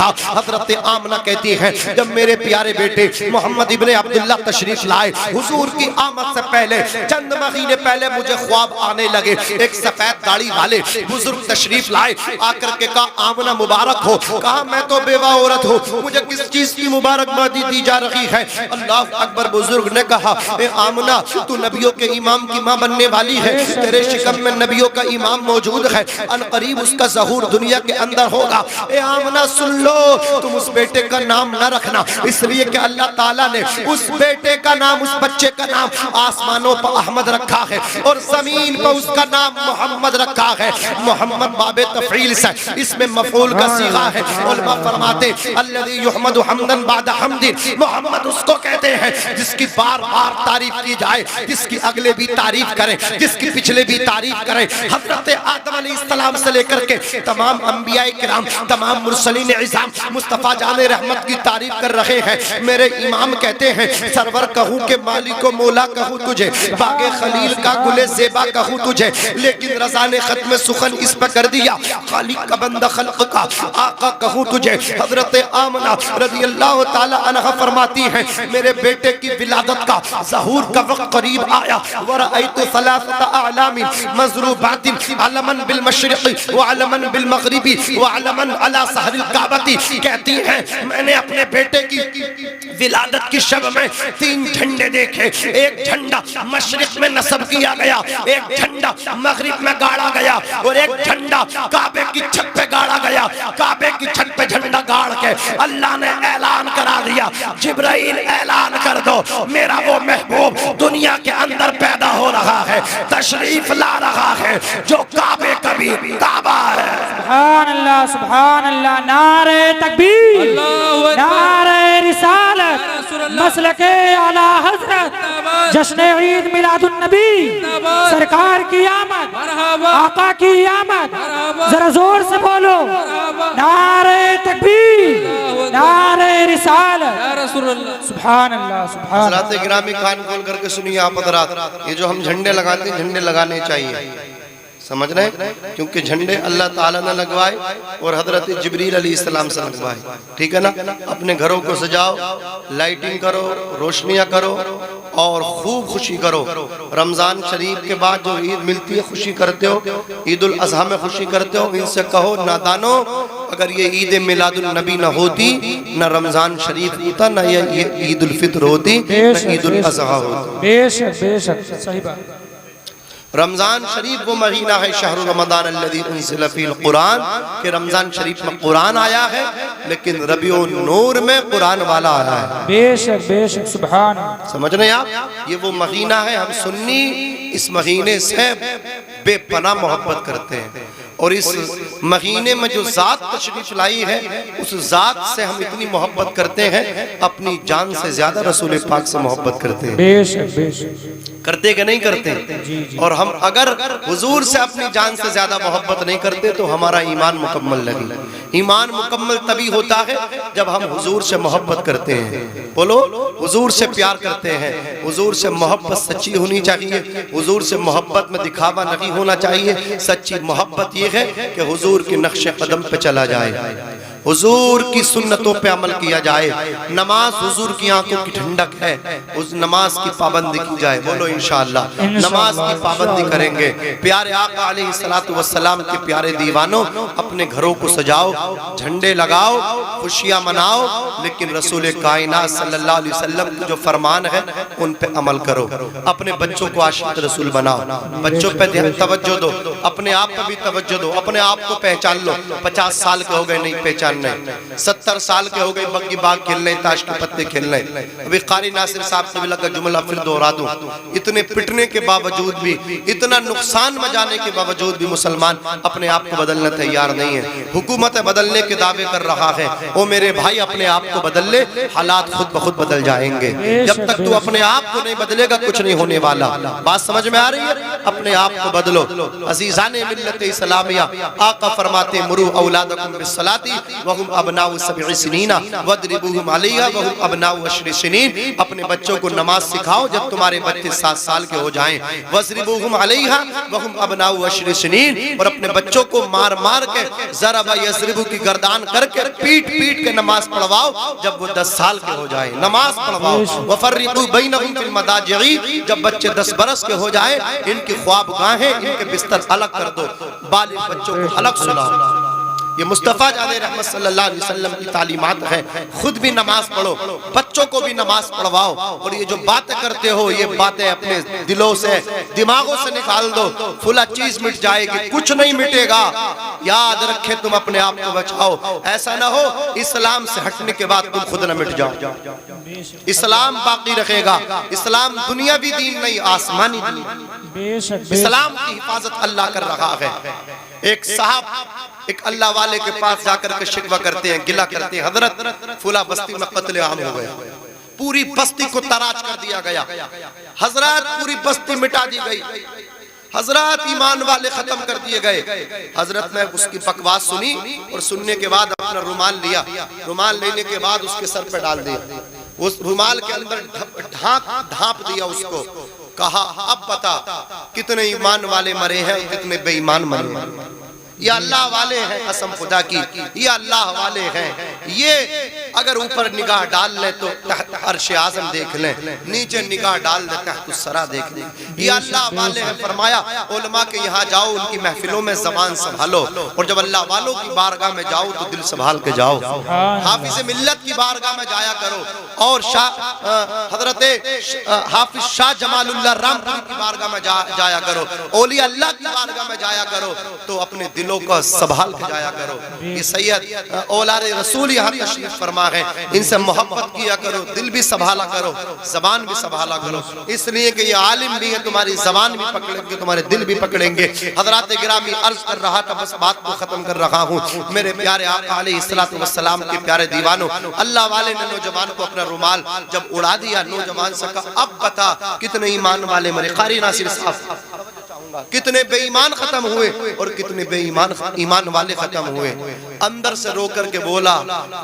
देखा। हजरत आमना कहती है जब मेरे प्यारे बेटे मोहम्मद इब्ने अब्दुल्ला तशरीफ लाए, हुजूर की आमद से पहले चंद महीने पहले मुझे ख्वाब आने लगे। एक सफेद दाढ़ी वाले बुजुर्ग तशरीफ लाए, आकर के कहा आमना मुबारक हो। कहा मैं तो बेवा औरत हूँ, मुझे किस चीज की मुबारकबादी दी जा रही है? अल्लाह अकबर। बुजुर्ग ने कहा ए आमना, तू नबियों के इमाम की माँ बनने वाली है, तेरे शिकम में नबियों का इमाम मौजूद है, अनकरीब उसका ज़हूर दुनिया के अंदर होगा। ए आमना सुन लो, तुम उस बेटे का नाम न रखना, इसलिए कि अल्लाह ताला ने उस बेटे का नाम, उस बच्चे का नाम आसमानों पर अहमद रखा है और जमीन पर उसका नाम मोहम्मद रखा है। मोहम्मद बाबे तफईल से, इसमें मफऊल का सीगा है। उलमा फरमाते अल्लज़ी युहमदु हम्दन बाद हम्दिन, मोहम्मद उसको कहते हैं जिसकी बार बार तारीफ की जाए, जिसकी अगले भी तारीफ करें, जिसकी पिछले भी तारीफ करें। हजरत आदम अलैहिस्सलाम से लेकर के तमाम अंबिया किराम, तमाम मुरसलीन इज़ाम मुस्तफ़ा जाने रहमत की तारीफ कर रहे हैं। मेरे इमाम कहते हैं सरवर कहूँ के मालिक मौला कहूँ तुझे, बागे खलील का गुले ज़ेबा कहूँ तुझे, लेकिन रज़ा ने खत्म सुखन इस पर कर दिया, खालिक का बंदा खल्क का आका कहूँ तुझे। हजरत आमना रज़ी अल्लाह ताला अन्हा फरमाती हैं मेरे बेटे की विलादत का ज़हूर का वक्त करीब आया। वरअयतु सलासत अअलामिन मज़रूबातिन अलमन बिल मशरिक़ी व अलमन बिल मग़रिबी व अलमन अला सहरिल काबती। कहती हैं मैंने अपने बेटे की विलादत की शब में 3 झंडे देखे। एक झंडा मशरिक में नस्ब किया गया, एक झंडा मगरिब में गाड़ा गया और एक झंडा काबे की छत पे गाड़ा गया। काबे की छत पे झंडा गाड़ के अल्लाह ने ऐलान करा दिया, जिब्राइल ऐलान कर दो मेरा वो महबूब दुनिया के अंदर पैदा हो रहा है, तशरीफ ला रहा है जो काबे का भी काबा है। सुभान अल्लाह, सुभान अल्लाह। नारे तकबीर, नारे रिसालत, मसलके आला हजरत, जश्न ईद मिलादुन नबी, सरकार की आमद, आका की आमद। जरा जोर से बोलो नारे तकबीर, नारे रिसालत। सुभान अल्लाह, सुभान अल्लाह। हज़रात गिरामी कान खोल करके सुनिए आप हज़रात, ये जो हम झंडे लगाते हैं झंडे लगाने चाहिए, समझ रहे हैं? क्योंकि झंडे अल्लाह ताला ने लगवाए और हजरत जिब्रील अलैहिस्सलाम से लगवाए, ठीक है ना? अपने घरों को सजाओ, लाइटिंग करो, रोशनियां करो और खूब खुशी करो। रमजान शरीफ के बाद जो ईद मिलती है खुशी करते हो, ईद उल अज़हा में खुशी करते हो। इनसे कहो नादानो, अगर ये ईद मिलादुन नबी न होती, न रमजान शरीफ होता, न ये ईद उल फित्र होती, न ईद उल अज़हा होती। बेशक बेशक, सही बात। रमजान शरीफ वो महीना है शहर रमजान अल्लज़ी उन्ज़िला फ़ीहिल कुरान, के रमजान शरीफ में कुरान आया है, लेकिन रबीउन नूर में कुरान वाला आया है। बेशक बेशक, सुभान। समझ रहे हैं आप? ये वो महीना है, हम सुन्नी इस महीने से बेपनाह मोहब्बत करते हैं और इस महीने में जो जात तशरीफ लाई है उस जात से हम इतनी मोहब्बत करते हैं, अपनी जान से ज्यादा रसूल पाक से मोहब्बत करते हैं। बेशक बेशक, करते कि नहीं करते? और हम अगर हुजूर से अपनी जान से ज्यादा मोहब्बत नहीं करते तो हमारा ईमान मुकम्मल नहीं। ईमान मुकम्मल तभी होता है जब हम हुजूर से मोहब्बत करते हैं। बोलो, हुजूर से प्यार करते हैं, हुजूर से मोहब्बत सच्ची होनी चाहिए, हुजूर से मोहब्बत में दिखावा नहीं होना चाहिए। सच्ची मोहब्बत ये है कि हुजूर के नक्शे कदम पे चला जाए, हुजूर की सुन्नतों पे अमल किया जाए। नमाज हुजूर की आंखों की ठंडक है, उस नमाज की पाबंदी की जाए। बोलो इंशाअल्लाह नमाज की पाबंदी करेंगे। प्यारे आका अलैहिस्सलातु वस्सलाम के प्यारे दीवानों, अपने घरों को सजाओ, झंडे लगाओ, खुशियां मनाओ, लेकिन रसूल कायनात सल्लल्लाहु अलैहि वसल्लम के जो फरमान है उन पे अमल करो। अपने बच्चों को आशिक रसूल बनाओ, बच्चों पे तवज्जो दो, अपने आप पे भी तवज्जो दो, अपने आप को पहचान लो। 50 साल के हो गए नहीं पहचान नहीं, 70 साल के हो गए बग्गी बाग खेलने, ताश के पत्ते खेलने। अभी कारी नासिर साहब से लगा जुमला फिर दोहरा दूं, इतने पिटने के बावजूद भी, इतना नुकसान मचाने के बावजूद भी मुसलमान अपने आप को बदलने तैयार नहीं है। हुकूमत बदलने के दावे कर रहा है, ओ मेरे भाई अपने आप को बदल ले, हालात खुद ब खुद बदल जाएंगे। जब तक तू अपने आप को नहीं बदलेगा कुछ नहीं होने वाला। बात समझ में आ रही है? अपने आप को बदलो। अजीजाने मिल्लत इस्लामिया, आका फरमाते मुरू औलादकुम बिस्सलाती वहुम अबनाउ सब'i सिनीना वदरिबूहुम अलैहा वहुम अबनाउ अशरि सिनीन। अपने बच्चों को नमाज सिखाओ जब तुम्हारे बच्चे 7 साल के हो जाएं। वज़रिबूहुम अलैहा वहुम अबनाउ अशरि सिनीन। और अपने बच्चों को मार मार के ज़रबा यज़रिबु की गर्दान करके पीट पीट के नमाज पढ़वाओ जब वो 10 साल के हो जाएं। नमाज पढ़वाओ। वफ़र्रिक़ू बैनहुम फिल मदाजि'i। जब बच्चे 10 बरस के हो जाए इनकी ख्वाबगाहें इनके बिस्तर अलग कर दो, बालिग बच्चों को अलग सुलाओ। ये मुस्तफ़ा जाने रहमत सल्लल्लाहु अलैहि वसल्लम की तालीमात है। खुद भी नमाज पढ़ो, बच्चों को भी नमाज पढ़वाओ। और ये जो बातें करते हो ये बातें अपने दिलों से दिमागों से निकाल दो। फुला चीज मिट जाएगी, कुछ नहीं मिटेगा। याद रखे तुम अपने आप को बचाओ। ऐसा ना हो इस्लाम से हटने के बाद तुम खुद न मिट जाओ। इस्लाम बाकी रखेगा। इस्लाम दुनियावी दीन नहीं, आसमानी दीन। इस्लाम की हिफाजत अल्लाह कर रहा है। एक साहब एक अल्लाह वाले के पास जाकर के शिकवा करते हैं, गिला करते हैं, हजरत फुला बस्ती में कत्ले आम हो गया, पूरी बस्ती को तराश कर दिया गया, हजरत पूरी बस्ती मिटा दी गई, हजरत ईमान वाले खत्म कर दिए गए। हजरत ने उसकी बकवास सुनी और सुनने के बाद अपना रुमाल लिया, रुमाल लेने के बाद उसके सर पे डाल दिया, उस रुमाल के अंदर ढांप दिया उसको। कहा अब बता कितने ईमान वाले मरे हैं और कितने बेईमान मरे हैं। ये अल्लाह वाले हैं, कसम खुदा की ये अल्लाह वाले हैं। ये अगर ऊपर निगाह डाल ले तो तहत अर्श आज़म देख लें, नीचे निगाह डाल ले तहत सरा देख लें। ये अल्लाह वाले हैं। फरमाया उलमा के यहाँ जाओ, उनकी महफिलों में ज़बान संभालो, और जब अल्लाह वालों की बारगाह में जाओ तो दिल संभाल के जाओ। हाफिज़ मिल्लत की बारगाह में जाया करो, और हजरत हाफिज शाह जमालुल्लाह रामपुरी की बारगाह में जाया करो, औलिया अल्लाह की बारगाह में जाया करो, तो अपने दिलों को संभाल के जाया करो। ये सैयद औलाद रसूल यहाँ तशरीफ फरमा है, इनसे मोहब्बत किया करो, दिल भी संभाला करो, जबान भी संभाला करो, इसलिए कि ये आलिम भी है, तुम्हारी जबान भी पकड़ेंगे, तुम्हारे दिल भी पकड़ेंगे। हजरात गिरामी अर्ज कर रहा था, बस बात को खत्म कर रहा हूँ। मेरे प्यारे आका अलैहिस्सलातु वस्सलाम के प्यारे दीवानों, अल्लाह वाले ने नौजवान को अपना रुमाल जब उड़ा दिया, नौजवान से कहा अब बता कितने ईमान वाले मरे। कारी नासिर साहब कितने बेईमान खत्म हुए और कितने बेईमान ईमान वाले खत्म हुए। अंदर से रो करके बोला,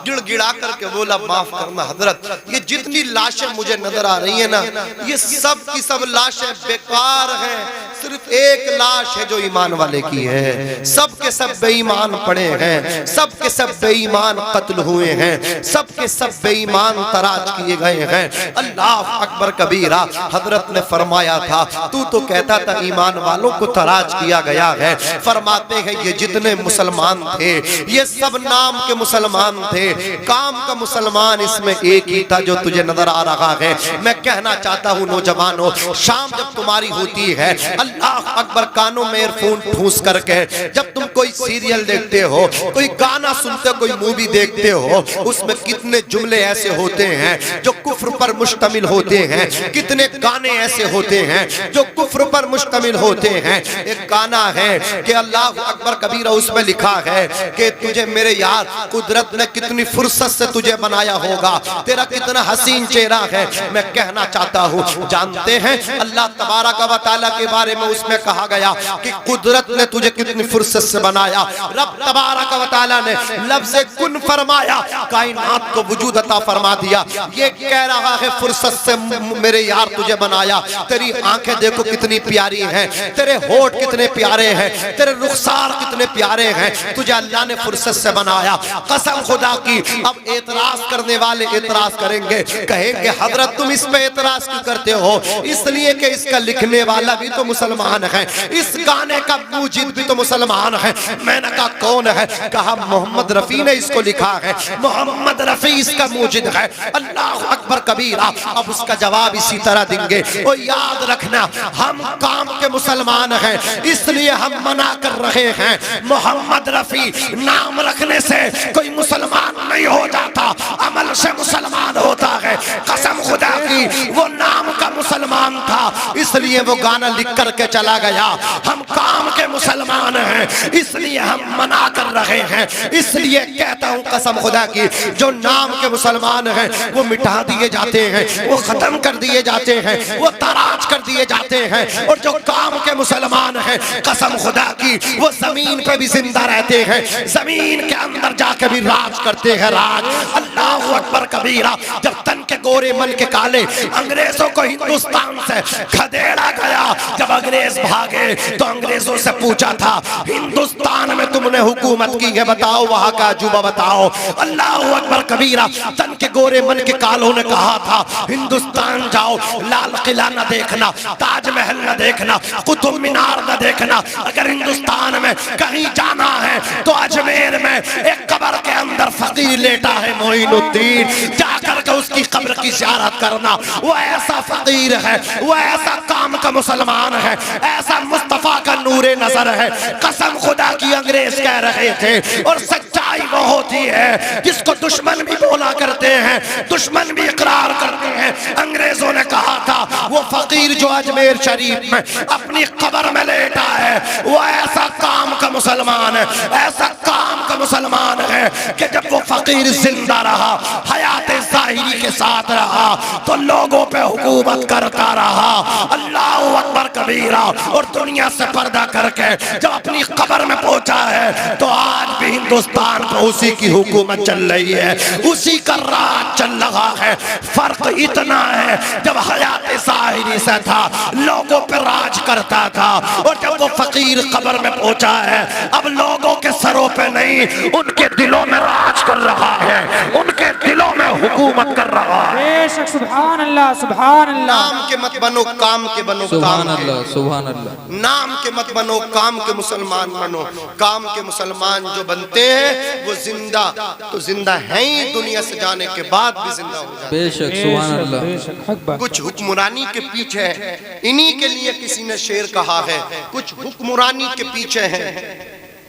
गिड़गिड़ा करके बोला, माफ करना हजरत, ये जितनी लाशें मुझे नजर आ रही है ना, ये सब की सब लाशें बेकार हैं, सिर्फ एक लाश है जो ईमान वाले की है। सब के सब बेईमान पड़े हैं, सब के सब बेईमान कत्ल हुए हैं, सब के सब बेईमान तराज किए गए हैं। अल्लाह अकबर कबीरा। हजरत ने फरमाया था तू तो कहता था ईमान वालों को तराज किया गया है। फरमाते हैं ये जितने मुसलमान थे ये सब नाम के मुसलमान थे, काम का मुसलमान इसमें एक ही था जो तुझे नजर आ रहा है। मैं कहना चाहता हूँ नौजवानों, शाम जब तुम्हारी होती है, अल्लाह अकबर, कानों में ईयरफोन ठूस करके जब तुम कोई सीरियल देखते हो, कोई गाना सुनते हो, कोई मूवी देखते हो, उसमें कितने जुमले ऐसे होते हैं जो कुफ्र पर मुश्तमिल होते हैं, कितने गाने ऐसे होते हैं जो कुफ्र पर मुश्तमिल होते हैं। एक गाना है कि अल्लाह अकबर कबीरा, उसमें लिखा है कि तुझे मेरे यार कुदरत ने कितनी फुर्सत से तुझे बनाया होगा, तेरा कितना हसीन चेहरा है। मैं कहना चाहता हूँ, जानते हैं अल्लाह तबारक व तआला के बारे में उसमें कहा गया कि कुदरत ने तुझे कितनी फुर्सत से बनाया। रब तबारक व तआला ने लफ्ज़ कुन फरमाया, कायनात को वजूद अता फरमा दिया। ये कह रहा है फुर्सत से मेरे यार तुझे बनाया, तेरी आंखें देखो कितनी प्यारी हैं, तेरे होठ कितने प्यारे हैं, तेरे रुखसार कितने प्यारे हैं, तुझे अल्लाह ने फुर्सत से बनाया। कसम खुदा की, अब एतराज करने वाले एतराज करेंगे, कहेंगे हजरत तुम इस पे एतराज क्यों करते हो? इसलिए कि इसका लिखने वाला भी तो मुसलमान है, इस गाने का मूजिद भी तो मुसलमान है। मैंने कहा कौन है? कहा मोहम्मद रफी ने इसको लिखा है, मोहम्मद रफी इसका मूजिद है। अल्लाह अकबर कबीरा। अब उसका जवाब इसी तरह देंगे, और याद रखना हम काम के मुसलमान हैं, इसलिए हम मना कर रहे हैं। मोहम्मद रफी नाम रखने से कोई मुसलमान नहीं हो जाता, अमल से मुसलमान होता है। कसम खुदा की वो नाम का मुसलमान था, इसलिए इसलिए वो गाना लिख करके चला गया। हम काम के मुसलमान हैं, इसलिए हम मना कर रहे हैं। इसलिए कहता हूँ कसम खुदा की, जो नाम के मुसलमान हैं वो मिटा दिए जाते हैं, वो खत्म कर दिए जाते हैं, वो तराज कर दिए जाते हैं। और जो काम के मुसलमान हैं कसम खुदा की, वो जमीन पे भी जिंदा रहते हैं, जमीन के अंदर जाके भी राज करते हैं। राज अल्लाह अकबर कबीरा। जब तन के गोरे मन के काले अंग्रेजों को हिंदुस्तान से खदेड़ा गया, जब अंग्रेज भागे तो अंग्रेजों से पूछा था हिंदुस्तान में तुमने हुकूमत की है, बताओ वहां का अजूबा बताओ। अल्लाह अकबर कबीरा। तन के गोरे मन के कालों ने कहा था हिंदुस्तान जाओ, लाल किला न देखना, ताजमहल न देखना, कुतुब मीनार न देखना। अगर हिंदुस्तान में कहीं जाना है तो अजमेर में एक कब्र के अंदर फकीर लेटा है मोइनुद्दीन, जाकर के उसकी कब्र की ज़ियारत करना। वो ऐसा फकीर है, वो ऐसा काम का मुसलमान है, ऐसा मुस्तफा का नूरे नजर है। कसम खुदा की अंग्रेज कह रहे थे। और सच्चाई वो होती है जिसको दुश्मन भी बोला करते हैं, दुश्मन भी इकरार करते हैं। अंग्रेजों ने कहा था वो फकीर जो अजमेर शरीफ में अपनी कब्र में लेटा है वो ऐसा काम का मुसलमान है, ऐसा काम का मुसलमान है कि जब वो फकीर जिंदा रहा, हयात ज़ाहिरी के साथ रहा, तो लोगों पे हुकूमत करता रहा। अल्लाह अकबर कबीरा। और दुनिया से पर्दा करके जब अपनी कब्र में पहुंचा है तो आज भी हिंदुस्तान पर उसी की हुकूमत चल रही है, उसी का राज चल रहा है। फर्क इतना है, जब हयात ज़ाहिरी से था लोगों पे राज करता था, और जब वो फकीर कब्र में पहुंचा है अब लोगों के सरों पे नहीं, उनके दिलों में राज कर रहा है, उनके दिलों में हुकूमत कर रहा है। बेशक सुभान अल्लाह, सुभान अल्लाह। नाम के मत बनो, काम के बनो। सुभान अल्लाह, सुभान अल्लाह। नाम के मत बनो, काम के मुसलमान बनो। काम के मुसलमान जो बनते हैं वो जिंदा तो जिंदा हैं ही, दुनिया से जाने के बाद भी जिंदा हो जाते हैं। बेशक सुभान अल्लाह। बेशक हक बात। कुछ हुक्मरानी के पीछे है, इन्हीं के लिए किसी ने शेर कहा है, कुछ हुक्मरानी के पीछे है,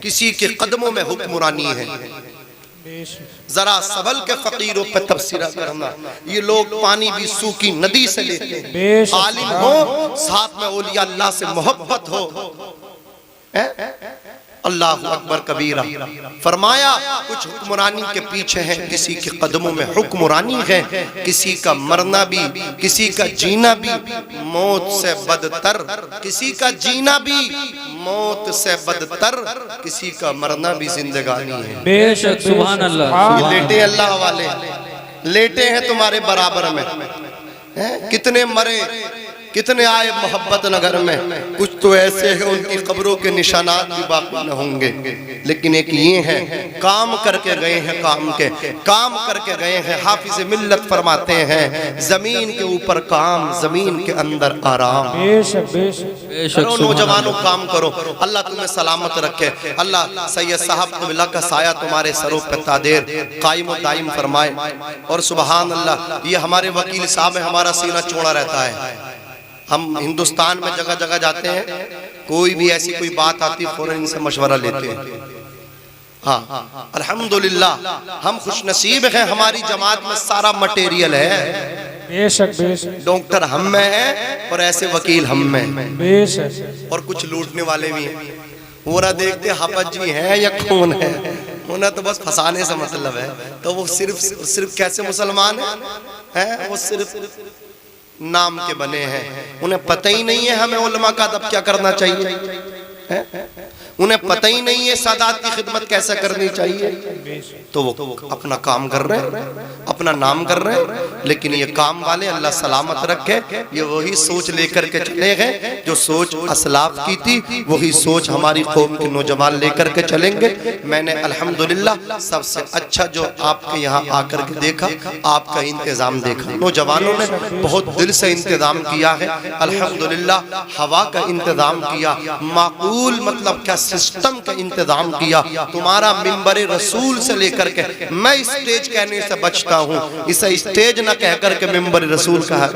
किसी के कदमों में हुक्मरानी है। जरा सबल के फकीरों पे तबसरा करना। ये लोग पानी भी सूखी नदी से लेते हैं, आलिम हो साथ में औलिया अल्लाह से मोहब्बत हो। अल्लाह अकबर कबीरा। फरमाया कुछ हुक्मरानी के पीछे है, किसी के कदमों में हुक्मरानी है, किसी का मरना भी, किसी का जीना भी मौत से बदतर, किसी का जीना भी मौत से बदतर, किसी का मरना भी जिंदगानी है। बेशक सुभान अल्लाह। लेटे अल्लाह वाले लेटे हैं तुम्हारे बराबर में, कितने मरे, कितने आए मोहब्बत नगर में। कुछ तो ऐसे हैं उनकी कब्रों के निशानात भी बाकी न होंगे, लेकिन एक ये है काम करके गए हैं, काम करके गए हैं। हाफिज मिल्लत फरमाते हैं जमीन के ऊपर काम, जमीन के अंदर आराम। बेशक बेशक बेशक नौजवानों काम करो, अल्लाह तुम्हें सलामत रखे। अल्लाह सैयद साहब क़िबला का साया तुम्हारे सरों पे तादेर कायम व दायम फरमाए। और सुबहान अल्लाह, ये हमारे वकील साहब है, हमारा सीना चौड़ा रहता है। हम हिंदुस्तान में जगह जगह जाते हैं, कोई भी ऐसी कोई बात आती है फौरन इनसे मशवरा लेते हैं। हाँ अल्हम्दुलिल्लाह हम खुशनसीब हैं, हमारी जमात में सारा मटेरियल है। बेशक बेशक। डॉक्टर हम में है और ऐसे वकील हम में, बेशक। और कुछ लूटने वाले भी हैं। वो ना देखते हाफज जी हैं या कौन है, उन्हें तो बस फंसाने से मतलब है। तो वो सिर्फ कैसे मुसलमान है, वो सिर्फ नाम के बने हैं। उन्हें पता ही नहीं है हमें उलमा का अदब क्या करना चाहिए, उन्हें पता ही नहीं है सादात की खिदमत कैसे करनी चाहिए। तो वो अपना काम कर रहे हैं, अपना नाम कर रहे हैं। लेकिन ये काम वाले अल्लाह सलामत रखे, ये वही सोच लेकर के चले गए जो सोच असलाफ की थी, वही सोच हमारी कौम के नौजवान लेकर के चलेंगे। मैंने अल्हम्दुलिल्लाह सबसे अच्छा जो आपके यहाँ आकर के देखा, आपका इंतजाम देखा। नौजवानों ने बहुत दिल से इंतजाम किया है अल्हम्दुलिल्लाह। हवा का इंतजाम किया, माकूल मतलब क्या सिस्टम का इंतजाम किया। तुम्हारा मिंबर रसूल से लेकर के, मैं स्टेज कहने से बचता हूँ, इसे स्टेज न कह करके मिंबर रसूल कहा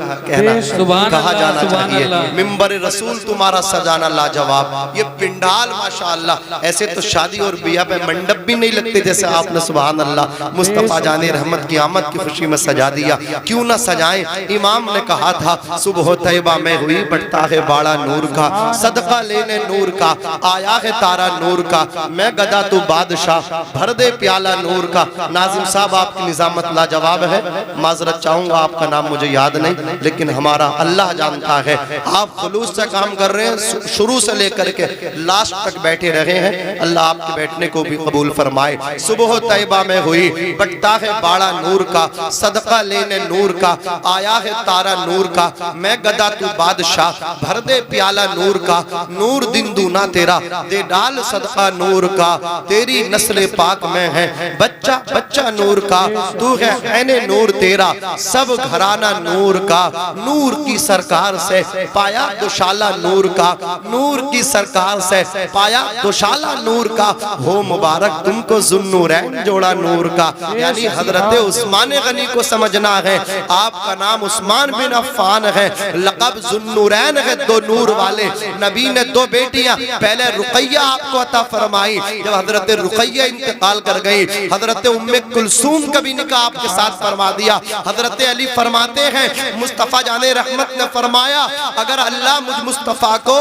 जाना चाहिए। मिंबर रसूल तुम्हारा सजाना लाजवाब, ये पिंडाल माशाअल्लाह, ऐसे तो शादी और बिया पे मंडप भी नहीं लगते जैसे आपने सुभान अल्लाह मुस्तफा जाने रहमत की आमद की खुशी में सजा दिया। क्यों ना सजाएं? इमाम ने कहा था सुबह तैयबा में हुई बढ़ता है बाड़ा नूर का, सदका लेने नूर का, आया है तारा नूर का, मैं गदा तू बादशाह, भर दे प्याला नूर का। नाजिम साहब आपकी निजामत लाजवाब है, माजरत चाहूंगा आपका नाम मुझे याद नहीं, लेकिन हमारा अल्लाह जानता है आप खुलूस से काम कर रहे हैं, शुरू से लेकर के लास्ट तक बैठे रहे हैं। अल्लाह आपके बैठने को भी कबूल फरमाए। सुबह तैयबा में हुई बढ़ता है बाड़ा नूर का, सदका लेने नूर का, आया है तारा नूर का, मैं गदा तू बादशाह, भर दे प्याला नूर का, नूर दिन दूना तेरा, दे डाल सदका नूर का, तेरी नस्ल पाक में है बच्चा बच्चा नूर का, तू है ऐने नूर तेरा, सब घराना नूर का, नूर की सरकार से पाया दुशाला नूर का, नूर की सरकार से पाया दुशाला नूर का, हो मुबारक तुमको जुन्नूरैन जोड़ा नूर का। यानी हजरत उस्मान गनी को समझना है, आपका नाम उस्मान बिन अफ़्फ़ान है, लक़ब जुन्नूरैन है, दो नूर वाले। नबी ने दो बेटियां, पहले रुक़ैया आपको अता फरमाई, जब हजरत रुक़ैया इंतकाल कर गई, हजरत उम्मे कुलसूम का भी निकाह आपके साथ फरमा दिया। हजरत अली फरमाते हैं मुस्तफ़ा जाने रहमत ने फरमाया, अगर अल्लाह मुझ मुस्तफ़ा को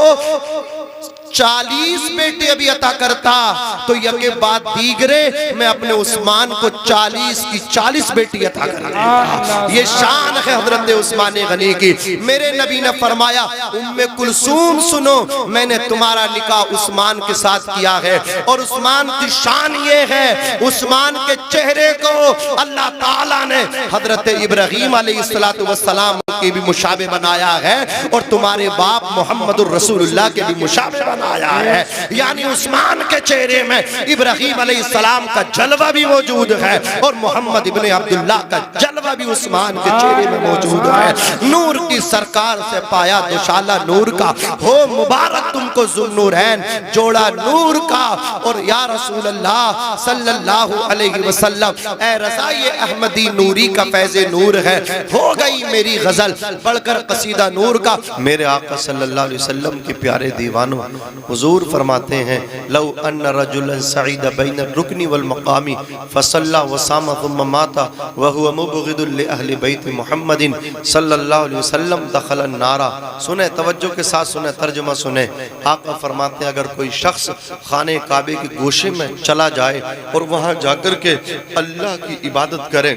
40 बेटे अभी अता करता तो यके बाद दीगरे मैं अपने उस्मान को 40 की 40 बेटी अता करता। ये शान है हजरत उस्मान गनी की। मेरे नबी ने फरमाया उम्मे कुलसूम सुनो, मैंने तुम्हारा निकाह उस्मान के साथ किया है, और उस्मान की शान ये है, उस्मान के चेहरे को अल्लाह ताला ने हजरत इब्राहीम अलैहिस्सलाम के भी मुशाबे बनाया है, और तुम्हारे बाप मोहम्मदुर रसूलुल्लाह के भी मुशाबे बनाया है। यानी उस्मान के चेहरे में इब्राहीम अलैहिस्सलाम का जलवा भी मौजूद है, और मोहम्मद इब्ने अब्दुल्लाह का जलवा भी उस्मान के चेहरे में मौजूद है। नूर की सरकार से पाया दुशाला नूर का, हो मुबारक तुमको जुन्नूरैन जोड़ा नूर का। और या रसूल अल्लाह सल्लल्लाहु अलैहि वसल्लम, ए रज़ा ये अहमदी नूरी का फैज़े नूर है, हो गई मेरी गजल पढ़कर कसीदा नूर का। मेरे आका सल्लल्लाहु अलैहि वसल्लम के प्यारे दीवानों, हुजूर फरमाते हैं लौ अन्न रजुलन सईद बैन रुकनी वल मकामी फसल्ला वसामा थुम्मा माता व हुवा मुबग़िदुन लि अहली बैत मुहम्मदिन सल्लल्लाहु अलैहि वसल्लम दखल अन्नारा। सुने, तवज्जो के साथ सुने, तर्जुमा सुने। आका फरमाते हैं अगर कोई शख्स खाने काबे के गोशे में चला जाए और वहाँ जाकर के अल्लाह की इबादत करे,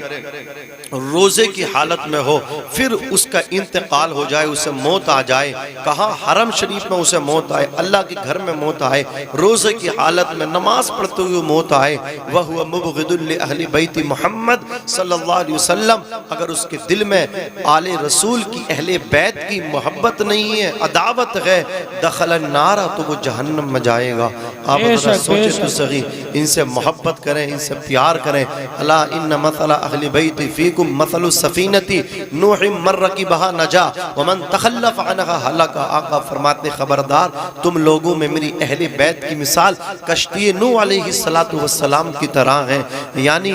रोजे की हालत में हो, फिर उसका इंतकाल हो जाए, उसे मौत आ जाए, कहाँ हरम शरीफ में उसे मौत आए, अल्लाह के घर में मौत आए, रोजे की हालत में नमाज पढ़ते हुए मौत आए, वह हुआ मुबग़िदुन लि अहली बैत मोहम्मद सल्लल्लाहु अलैहि वसल्लम, अगर उसके दिल में आले रसूल की अहले बैत की मोहब्बत नहीं है, अदावत है, दखलन नारा, तो वो जहन्नम में जाएगा। आप जरा सोचे तो सही, इनसे मोहब्बत करें, इनसे प्यार करें। अला इन्न मसला अहली बैत फीकुम मसलु सफीनती नूह मर्रकिबहा नजा व मन तखल्लफ अनहा हलका। आका फरमाते खबरदार, तुम लोगों में मेरी अहले बैत की मिसाल कश्ती नूह अलैहिस्सलातु वस्सलाम की तरह है। यानी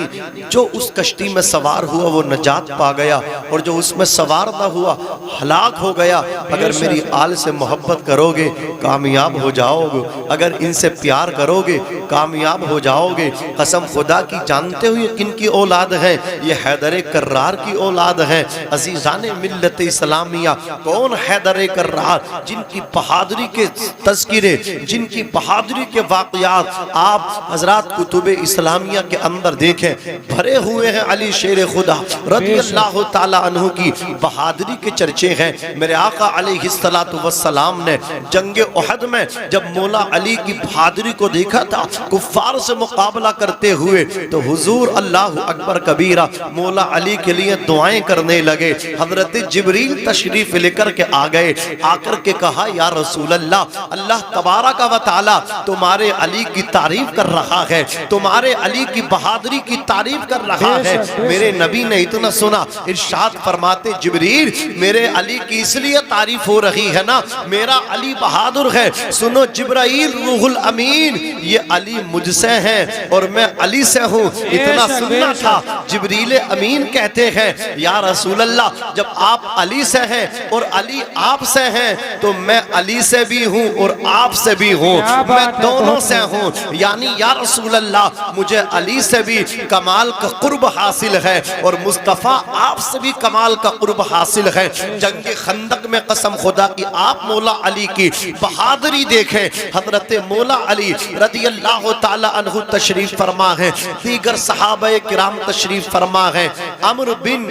जो उस कश्ती में सवार हुआ वो नजात पा गया, और जो उसमें सवार न हुआ हलाक हो गया। अगर मेरी आल से मोहब्बत करोगे कामयाब हो जाओगे, अगर इनसे प्यार करोगे कामयाब हो जाओगे। कसम खुदा की, जानते हुए किनकी औलाद है? ये हैदर कर्रार की औलाद है। अजीजान मिल्लत इस्लामिया, कौन हैदर कर्रार? जिनकी बहादुरी के तज़किरे, जिनकी बहादुरी के वाक़यात आप हजरात कुतुब इस्लामिया के अंदर देखें, भरे हुए हैं। अली शेर खुदा रज़ियल्लाहु ताला अन्हु की बहादुरी के चर्चे हैं। मेरे आका अलैहिस्सलातु वस्सलाम ने जंगे उहद में जब मौला अली की बहादुरी को देखा था, कुफ्फार से मुकाबला करते हुए, तो हुजूर अल्लाहु अकबर कबीरा मौला अली के लिए दुआएं करने लगे। हजरत जिब्रील तशरीफ लेकर के आ गए, आकर के कहा या रसूल अल्लाह, अल्लाह तबारक व तआला तुम्हारे अली की तारीफ कर रहा है, तुम्हारे अली की बहादुरी की तारीफ कर रहा है। मेरे नबी ने इतना सुना, इरशाद फरमाते जिब्रील मेरे अली की इसलिए तारीफ हो रही है ना, मेरा अली बहादुर है। सुनो जिब्राइल रूहुल अमीन, ये अली मुझसे है और मैं अली से हूँ। इतना सुनना था। जिब्रील अमीन कहते हैं या रसूल अल्लाह, जब आप अली से हैं और अली आप से हैं तो मैं अली से भी हूँ और आप से भी हूँ, मैं दोनों से हूँ। यानी या रसूल अल्लाह मुझे अली से भी कमाल का कुर्ब हासिल है और मुस्तफ़ा आप से भी कमाल का कुर्ब हासिल है। जंग खंदक में कसम खुदा की आप मौला अली की बहादुरी देखें। हजरत मौला अली रज़ी अल्लाह ताला अन्हु तशरीफ फरमा है, दीगर सहाबाए किराम तशरीफ फरमा है। अम्र बिन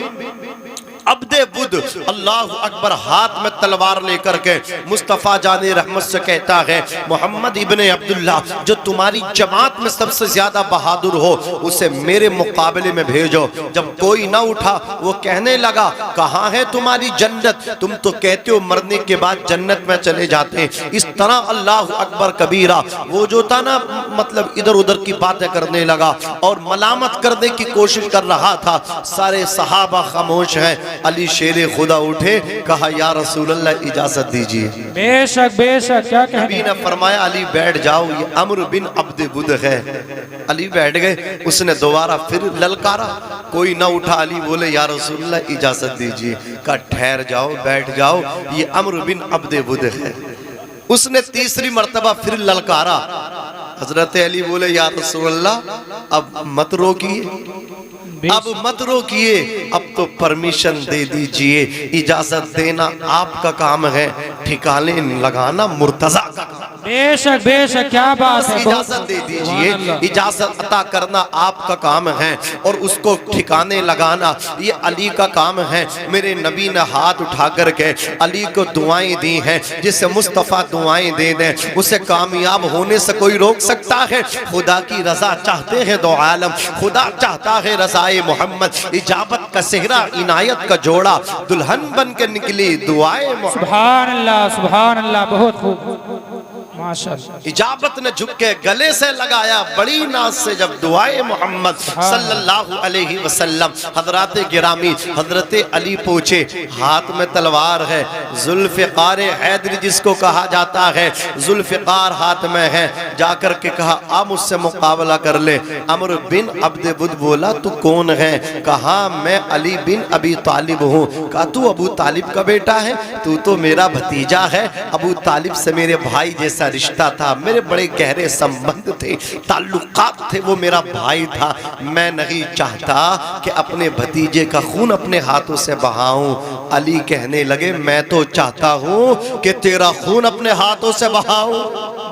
अब्दे बुद अल्लाह अकबर हाथ में तलवार लेकर के मुस्तफ़ा जाने रहमत से कहता है, मोहम्मद इब्ने अब्दुल्ला जो तुम्हारी जमात में सबसे ज्यादा बहादुर हो उसे मेरे मुकाबले में भेजो। जब कोई ना उठा वो कहने लगा, कहाँ है तुम्हारी जन्नत, तुम तो कहते हो मरने के बाद जन्नत में चले जाते हैं। इस तरह अल्लाह अकबर कबीरा वो जो था ना, मतलब इधर उधर की बातें करने लगा और मलामत करने की कोशिश कर रहा था। सारे सहाबा खामोश हैं। अली शेरे खुदा उठे, कहा या रसूल अल्लाह इजाजत दीजिए। बेशक बेशक, क्या नबी ने फरमाया अली बैठ जाओ, ये अम्र बिन अब्दे बुद है। अली बैठ गए। उसने दोबारा फिर ललकारा, कोई ना उठा। अली बोले या रसूल अल्लाह इजाजत दीजिए। कहा ठहर जाओ, बैठ जाओ, ये अम्र बिन अब्दे बुद है। उसने तीसरी मर्तबा फिर ललकारा। हजरत अली बोले या रसूल अल्लाह अब मत रोकिए, अब मत रोकिए, अब तो परमिशन दे दीजिए। इजाजत देना आपका काम है, ठिकाने लगाना मुर्तजा का काम। बेशक बेशक, क्या बात है। इजाजत दे दीजिए, इजाजत अता करना आपका काम है और उसको ठिकाने लगाना ये अली का काम है। मेरे नबी ने हाथ उठा कर के अली को दुआएं दी हैं। जिसे मुस्तफ़ा दुआएं दे दें उसे कामयाब होने से कोई रोक सकता है? खुदा की रजा चाहते हैं दो आलम, खुदा चाहता है रजाए मोहम्मद। इजाबत का सेहरा, इनायत का जोड़ा, दुल्हन बन के निकली दुआए मोहम्मद। सुभान अल्लाह, सुभान अल्लाह, बहुत खूब, माशाअल्लाह। इजाबत ने झुक के गले से लगाया बड़ी नाज से जब दुआए मोहम्मद सल्लल्लाहु अलैहि वसल्लम। हजरत गिरामी हजरत अली पूछे, हाथ में तलवार है, जुल्फ़िकार हैदरी जिसको कहा जाता है, जुल्फ़िकार हाथ में है। जाकर के कहा आप मुझसे मुकाबला कर ले। अम्र बिन अब्दे बुद बोला तू कौन है? कहा मैं अली बिन अबी तालिब हूँ। कहा तू अबू तालिब का बेटा है? तू तो मेरा भतीजा है। अबू तालिब से मेरे भाई जैसा रिश्ता था, मेरे बड़े गहरे संबंध थे, ताल्लुकात थे, वो मेरा भाई था। मैं नहीं चाहता कि अपने भतीजे का खून अपने हाथों से बहाऊं। अली कहने लगे मैं तो चाहता हूं कि तेरा खून अपने हाथों से बहाऊं।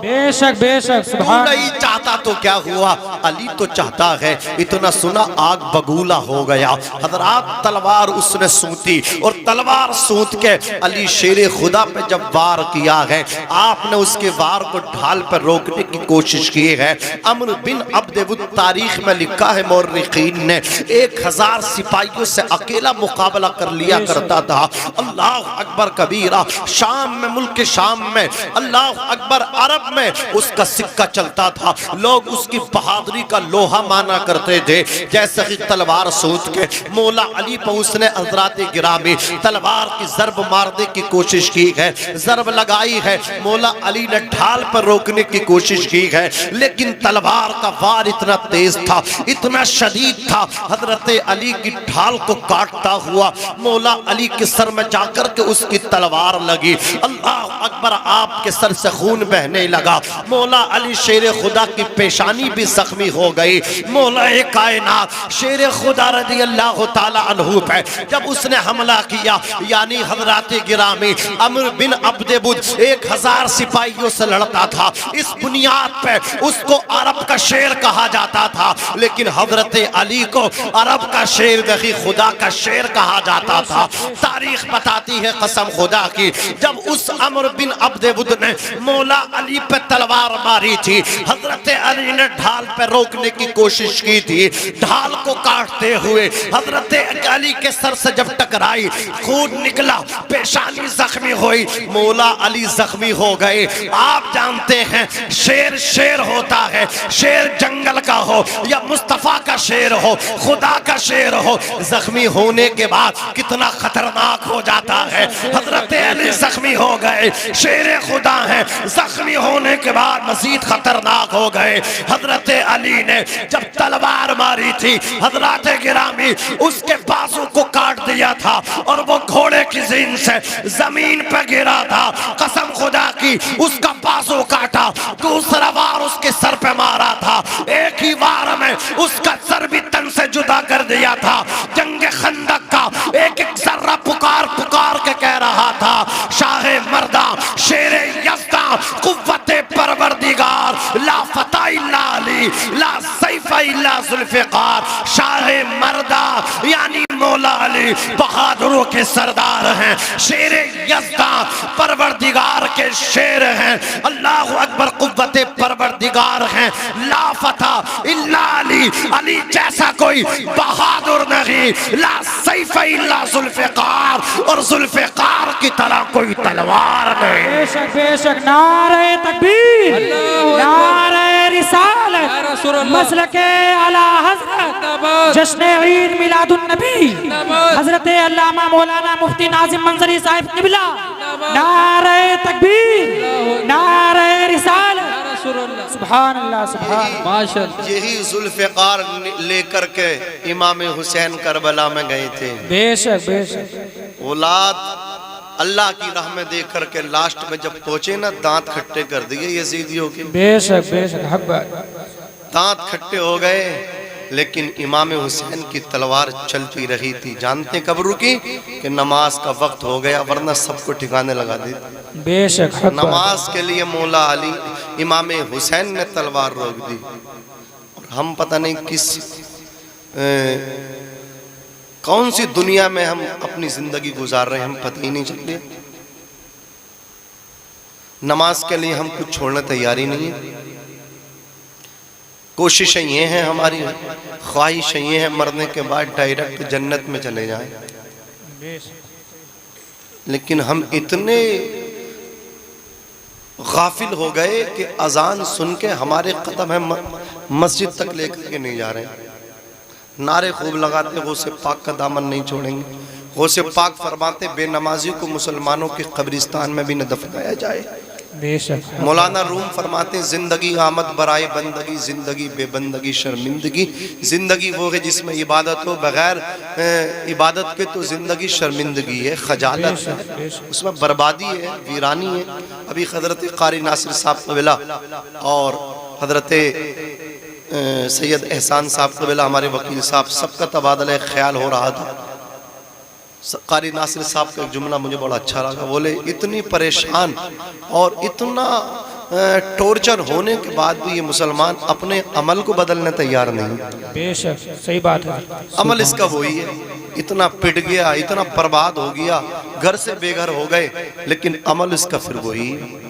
बेशक बेशक, सुभान। नहीं चाहता तो क्या हुआ, अली तो चाहता है। इतना सुना आग बगूला हो गया। हजरात तलवार उसने सूती और तलवार सूत के अली शेरे खुदा पे जब वार किया है, आपने उसके वार को ढाल पर रोकने की कोशिश की है। अम्र बिन अब्दे बुद, तारीख में लिखा है मौर्रिखीन ने, 1000 सिपाहियों से अकेला मुकाबला कर लिया करता था। अल्लाह अकबर कबीरा। शाम में, मुल्क शाम में, अल्लाह अकबर अरब में उसका सिक्का चलता था। लोग उसकी बहादुरी का लोहा माना करते थे। जैसे ही तलवार सूत के मौला अली पर उसने हज़रात गिरामी तलवार की जरब मारने की कोशिश की है, जरब लगाई है। मौला अली ने ढाल पर रोकने की कोशिश की है, लेकिन तलवार का वार इतना तेज था, इतना शदीद था, हजरत अली की ढाल को काटता हुआ मौला अली के सर में जाकर के उसकी तलवार लगी। अल्लाह अकबर, आपके सर से खून बहने लगा। मौला अली शेर खुदा की पेशानी भी जख्मी हो गई। मौला कायनात शेर खुदा रज़ी अल्लाह ताला अन्हु पे जब उसने हमला किया, यानी हज़रात गिरामी अम्र बिन अब्दे बुद 1000 सिपाहियों से लड़ता था। इस बुनियाद पे उसको अरब का शेर कहा जाता था, लेकिन हजरत अली को अरब का शेर नहीं, खुदा का शेर कहा जाता था। तारीख बताती है कसम खुदा की, जब उस अम्र बिन अब्दे बुद ने मौला अली पे तलवार मारी थी। हजरत अली ने ढाल पे रोकने की कोशिश की थी, ढाल को काटते हुए हजरत अली के सर से जब टकराई, खून निकला, पेशानी जख्मी हुई, मौला अली जख्मी हो गए। आप जानते हैं शेर शेर होता है, शेर जंगल का हो या मुस्तफा का शेर हो, खुदा का शेर हो, जख्मी होने के बाद कितना खतरनाक हो जाता है। हजरत अली जख्मी हो गए, शेर खुदा है, जख्मी होने के बाद मजीद खतरनाक हो गए। हजरत अली ने जब तलवार मारी थी, हजरत गिरामी उसके बाजू को काट दिया था और वो घोड़े की जीन से जमीन पर गिरा था। कसम खुदा की उसका बाजू काटा, दूसरा वार उसके सर पे मारा था, एक ही वार में उसका सर भी तन से जुदा कर दिया था। जंग खंदक का एक एक जर्रा पुकार पुकार के कह रहा था, शाहे मर्दा शेर यज़्दा कुव्वते परवरदिगार, ला फता इल्ला अली, ला सैफ इल्ला जुल्फ़िकार। शाहे मर्दा यानी मौला अली बहादुरों के सरदार हैं, शेर यज़्दा परवरदिगार के शेर हैं। अल्लाहु अकबर, कुव्वते परवरदिगार हैं, ला फता इल्ला अली, अली जैसा कोई बहादुर नहीं, ला सैफ इल्ला जुल्फ़िकार, और जुल्फ़िकार की तरह कोई तलवार नहीं। बेशक बेशक, नारे तकबीर, नारे रिसालत, मसलके आला हज़रत, जश्न ईद मिलादुन नबी, हज़रत अल्लामा मौलाना मुफ्ती नाज़िम मंजरी साहिब क़िबला, नारे तकबीर, नारे रिसालत, सुभान अल्लाह, सुभान माशाअल्लाह। यही जुल्फ़िकार लेकर के इमाम हुसैन करबला में गए थे। बेशक बेशक, औलाद अल्लाह की राह में देख करके लास्ट में जब पहुंचे ना, दांत खट्टे कर दिए यजीदियों के। बेशक बेशक, हक बात, दांत खट्टे हो गए, लेकिन इमाम हुसैन की तलवार चलती रही थी। जानते कब रुकी? कि नमाज का वक्त हो गया, वरना सबको ठिकाने लगा दी। बेशक हक बात। नमाज के लिए मौला अली इमाम हुसैन ने तलवार रोक दी। और हम पता नहीं किस कौन सी दुनिया में हम अपनी जिंदगी गुजार रहे हैं, हम पता ही नहीं चल रहा। नमाज के लिए हम कुछ छोड़ने तैयारी नहीं है। कोशिशें ये हैं हमारी, ख्वाहिशें ये हैं मरने के बाद डायरेक्ट जन्नत में चले जाएं। लेकिन हम इतने गाफिल हो गए कि अजान सुन के हमारे कदम है मस्जिद तक लेकर के नहीं जा रहे हैं। नारे खूब लगाते, गौसे पाक का दामन नहीं छोड़ेंगे। गौसे पाक फरमाते, बेनमाजी को मुसलमानों के कब्रिस्तान में भी न दफनाया जाए। बेशक। मौलाना रूम फरमाते, जिंदगी आमद बराए बंदगी, जिंदगी बेबंदगी शर्मिंदगी। जिंदगी वो है जिसमें इबादत हो, बगैर इबादत के तो जिंदगी शर्मिंदगी है, खजालत है, उसमें बर्बादी है, वीरानी है। अभी हजरत कारी नासिर साहब क़िबला और हजरत सैयद एहसान साहब क़िबला, हमारे वकील साहब, सबका तबादला ख्याल हो रहा था। कारी नासिर साहब का एक जुमला मुझे बड़ा अच्छा लगा। बोले, इतनी परेशान और इतना टॉर्चर होने के बाद भी ये मुसलमान अपने अमल को बदलने तैयार नहीं। बेशक सही बात है। अमल इसका वही है, इतना पिट गया, इतना बर्बाद हो गया, घर से बेघर हो गए, लेकिन अमल इसका फिर वही है।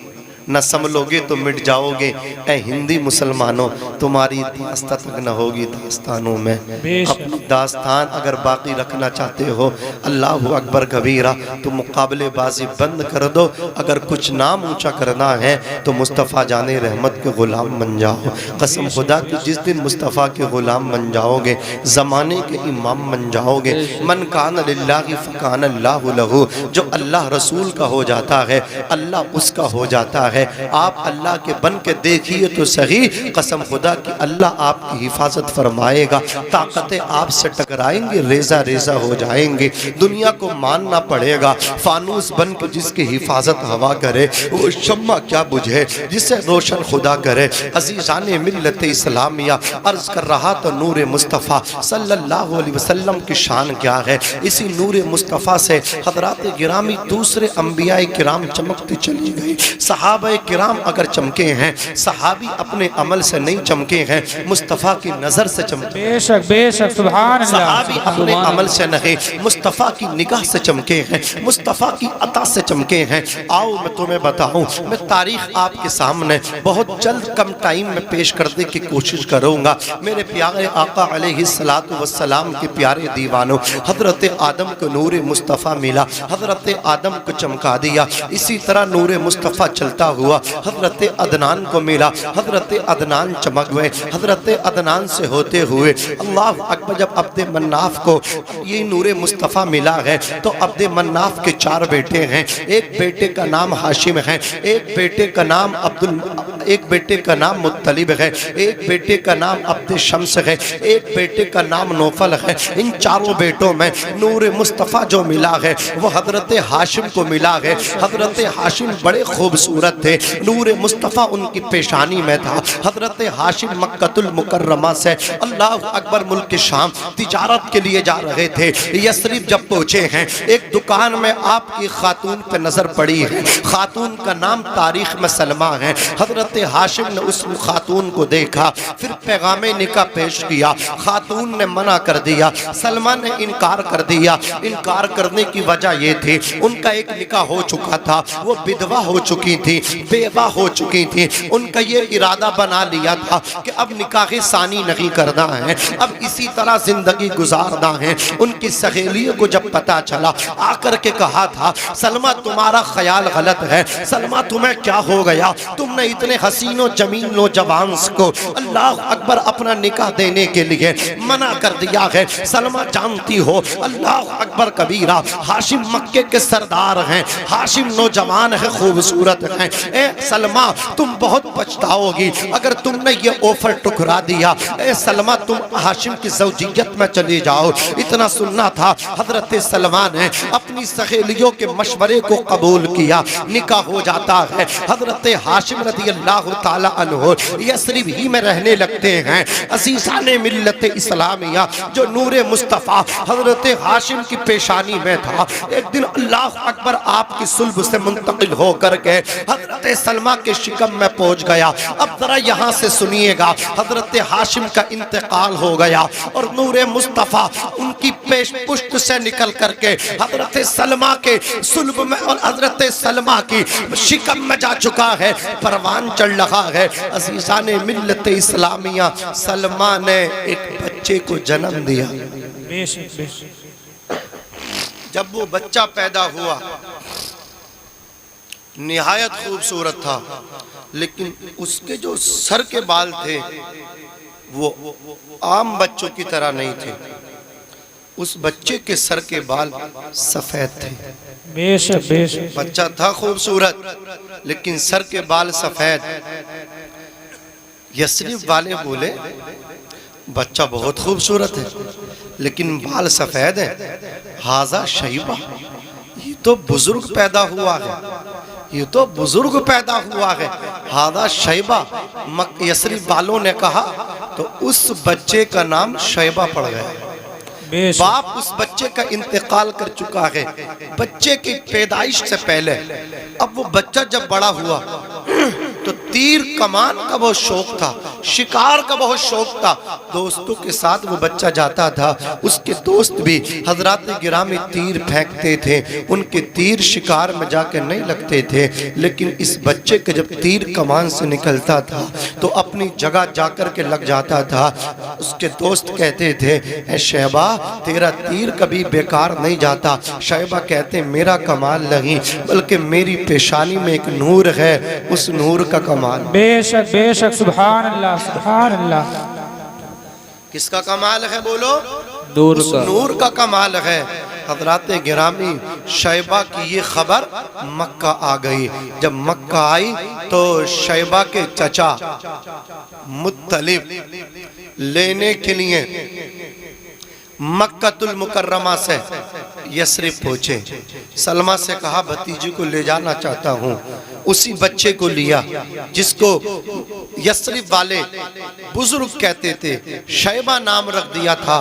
न संभलोगे तो मिट जाओगे, ऐ हिंदी मुसलमानों, तुम्हारी दास्तां तक न होगी दास्तानों में। अपनी दास्तान अगर बाकी रखना चाहते हो, अल्लाह अकबर कबीरा, तो मुकाबले बाजी बंद कर दो। अगर कुछ नाम ऊंचा करना है तो मुस्तफ़ा जाने रहमत के ग़ुलाम बन जाओ। कसम खुदा की, जिस दिन मुस्तफ़ा के ग़ुलाम बन जाओगे, ज़माने के इमाम बन जाओगे। मन कान लिल्लाहि फ़कान अल्लाहु लहू, जो अल्लाह रसूल का हो जाता है, अल्लाह उसका हो जाता है। आप अल्लाह के बन के देखिए तो सही, कसम खुदा की अल्लाह आपकी हिफाजत फरमाएगा। ताकतें आपसे टकराएंगे, रेजा रेजा हो जाएंगे। दुनिया को मानना पड़ेगा, फानूस बन के जिसकी हिफाजत हवा करे, वो शम्मा क्या बुझे जिसे रोशन खुदा करे। अजीज़ाने मिल्लत इस्लामिया, अर्ज कर रहा तो नूर मुस्तफ़ा सल्लल्लाहु अलैहि वसल्लम की शान क्या है। इसी नूर मुस्तफ़ा से हज़रात गिरामी दूसरे अंबियाए किराम चमकती चली गई। सहाबा सहाबा किराम अगर चमके हैं, सहाबी अपने अमल से नहीं चमके हैं, मुस्तफ़ा की नजर से चमके। बेशक बेशक सुभान अल्लाह। सहाबी अपने अमल से नहीं, मुस्तफ़ा की निगाह से चमके हैं, मुस्तफ़ा की अता से चमके हैं। आओ मैं तुम्हें बताऊं, मैं तारीख आपके सामने बहुत जल्द कम टाइम में पेश करने की कोशिश करूंगा। मेरे प्यारे आका अलैहिस्सलातु वस्सलाम के प्यारे दीवानों, हजरत आदम को नूर मुस्तफ़ा मिला, हजरत आदम को चमका दिया। इसी तरह नूर मुस्तफ़ा चलता हुआ हजरत अदनान को मिला, हजरत अदनान चमक गए। हजरत अदनान से होते हुए अल्लाह अकबर, जब अब्दे मन्नाफ को ये नूर मुस्तफ़ा मिला है तो अब्दे मन्नाफ के 4 बेटे हैं। एक बेटे का नाम हाशिम है, एक बेटे का नाम एक बेटे का नाम मुत्तलिब है, एक बेटे का नाम अब्दे शम्स है, एक बेटे का नाम नौफल है। इन 4 बेटों में नूर मुस्तफ़ा जो मिला है वो हजरत हाशिम को मिला है। हजरत हाशिम बड़े खूबसूरत थे, नूर मुस्तफ़ा उनकी पेशानी में था। हजरत हाशिम मक्कतुल मुकर्रमा से अल्लाह अकबर मुल्क शाम तिजारत के लिए जा रहे थे। यस्रिब जब पहुँचे हैं, एक दुकान में आपकी खातून पे नज़र पड़ी है। खातून का नाम तारीख में सलमा है। हजरत हाशिम ने उस खातून को देखा, फिर पैगामे निकाह पेश किया। खातून ने मना कर दिया, सलमा ने इनकार कर दिया। इनकार करने की वजह ये थी, उनका एक निकाह हो चुका था, वो विधवा हो चुकी थी, बेवा हो चुकी थी। उनका ये इरादा बना लिया था कि अब निकाह सानी नहीं करना है, अब इसी तरह जिंदगी गुजारना है। उनकी सहेलियों को जब पता चला, आकर के कहा था, सलमा तुम्हारा ख्याल गलत है, सलमा तुम्हें क्या हो गया, तुमने इतने हसीनो जमीन नौजवान को अल्लाह अकबर अपना निकाह देने के लिए मना कर दिया है। सलमा जानती हो अल्लाह अकबर कबीरा, हाशिम मक्के के सरदार हैं, हाशिम नौजवान है, खूबसूरत हैं। ए सलमा तुम बहुत पछताओगी अगर तुमने ये ऑफर ठुकरा दिया। ए सलमा तुम हाशिम की ज़ौजियत में चले जाओ। इतना सुनना था, हजरत सलमा ने अपनी सहेलियों के मशवरे को कबूल किया, निकाह हो जाता है। हजरत हाशिम रज़ियल्लाहु ताला अन्हु यस्रिब ही में रहने लगते हैं। अज़ीज़ाने मिल्लत इस्लामिया जो नूरे मुस्तफ़ा हजरत हाशिम की पेशानी में था, एक दिन अल्लाह अकबर आपकी सुल्ब से मुंतकिल होकर के हजरत सलमा के शिकम में पहुंच गया। अब जरा यहाँ से सुनिएगा, हजरत हाशिम का इंतकाल हो गया और नूरे मुस्तफ़ा उनकी पेश पुष्ट से निकल करके हजरत सलमा के सुल्ब में और हजरत सलमा की शिकम में जा चुका है। परवान चढ़ रहा है। अज़ीज़ाने मिल्लत इस्लामिया, सलमा ने एक बच्चे को जन्म दिया। बेशक बेशक। जब वो बच्चा पैदा हुआ निहायत खूबसूरत था, लेकिन उसके जो सर के बाल थे वो आम बच्चों की तरह नहीं थे। उस बच्चे के सर के बाल सफेद थे। बेशक बेशक। बच्चा था खूबसूरत लेकिन सर के बाल सफेद। यस्रिब वाले बोले बच्चा बहुत खूबसूरत है लेकिन बाल सफेद है, हाजा शैबा, ये तो बुजुर्ग पैदा हुआ है, ये तो बुजुर्ग पैदा हुआ है, हादा शैबा। यस्रिब वालों ने कहा तो उस बच्चे का नाम शैबा पड़ गया। बाप उस बच्चे का इंतकाल कर चुका है बच्चे की पैदाइश से पहले। अब वो बच्चा जब बड़ा हुआ तो तीर कमान का बहुत शौक था, शिकार का बहुत शौक था। दोस्तों के साथ वो बच्चा जाता था, उसके दोस्त भी हजरात गिरामी तीर फेंकते थे, उनके तीर शिकार में जाके नहीं लगते थे। लेकिन इस बच्चे के जब तीर कमान से निकलता था तो अपनी जगह जाकर के लग जाता था। उसके दोस्त कहते थे, ए शैबा तेरा तीर कभी बेकार नहीं जाता। शैबा कहते मेरा कमाल नहीं बल्कि मेरी पेशानी में एक नूर है, उस नूर का कमाल। बेशक बेशक। सुभान अल्लाह सुभान अल्लाह। किसका कमाल है बोलो? नूर उस का। नूर का कमाल है। हजरात गिरामी शैबा की ये खबर मक्का आ गई। जब मक्का आई तो शैबा के चचा मुत्तलिब लेने के लिए मक्कातुल मुकर्रमा से यस्रिब पहुंचे। सलमा से कहा भतीजी को ले जाना चाहता हूँ। उसी बच्चे को लिया जिसको यस्रिब वाले बुजुर्ग कहते थे, शैबा नाम रख दिया था,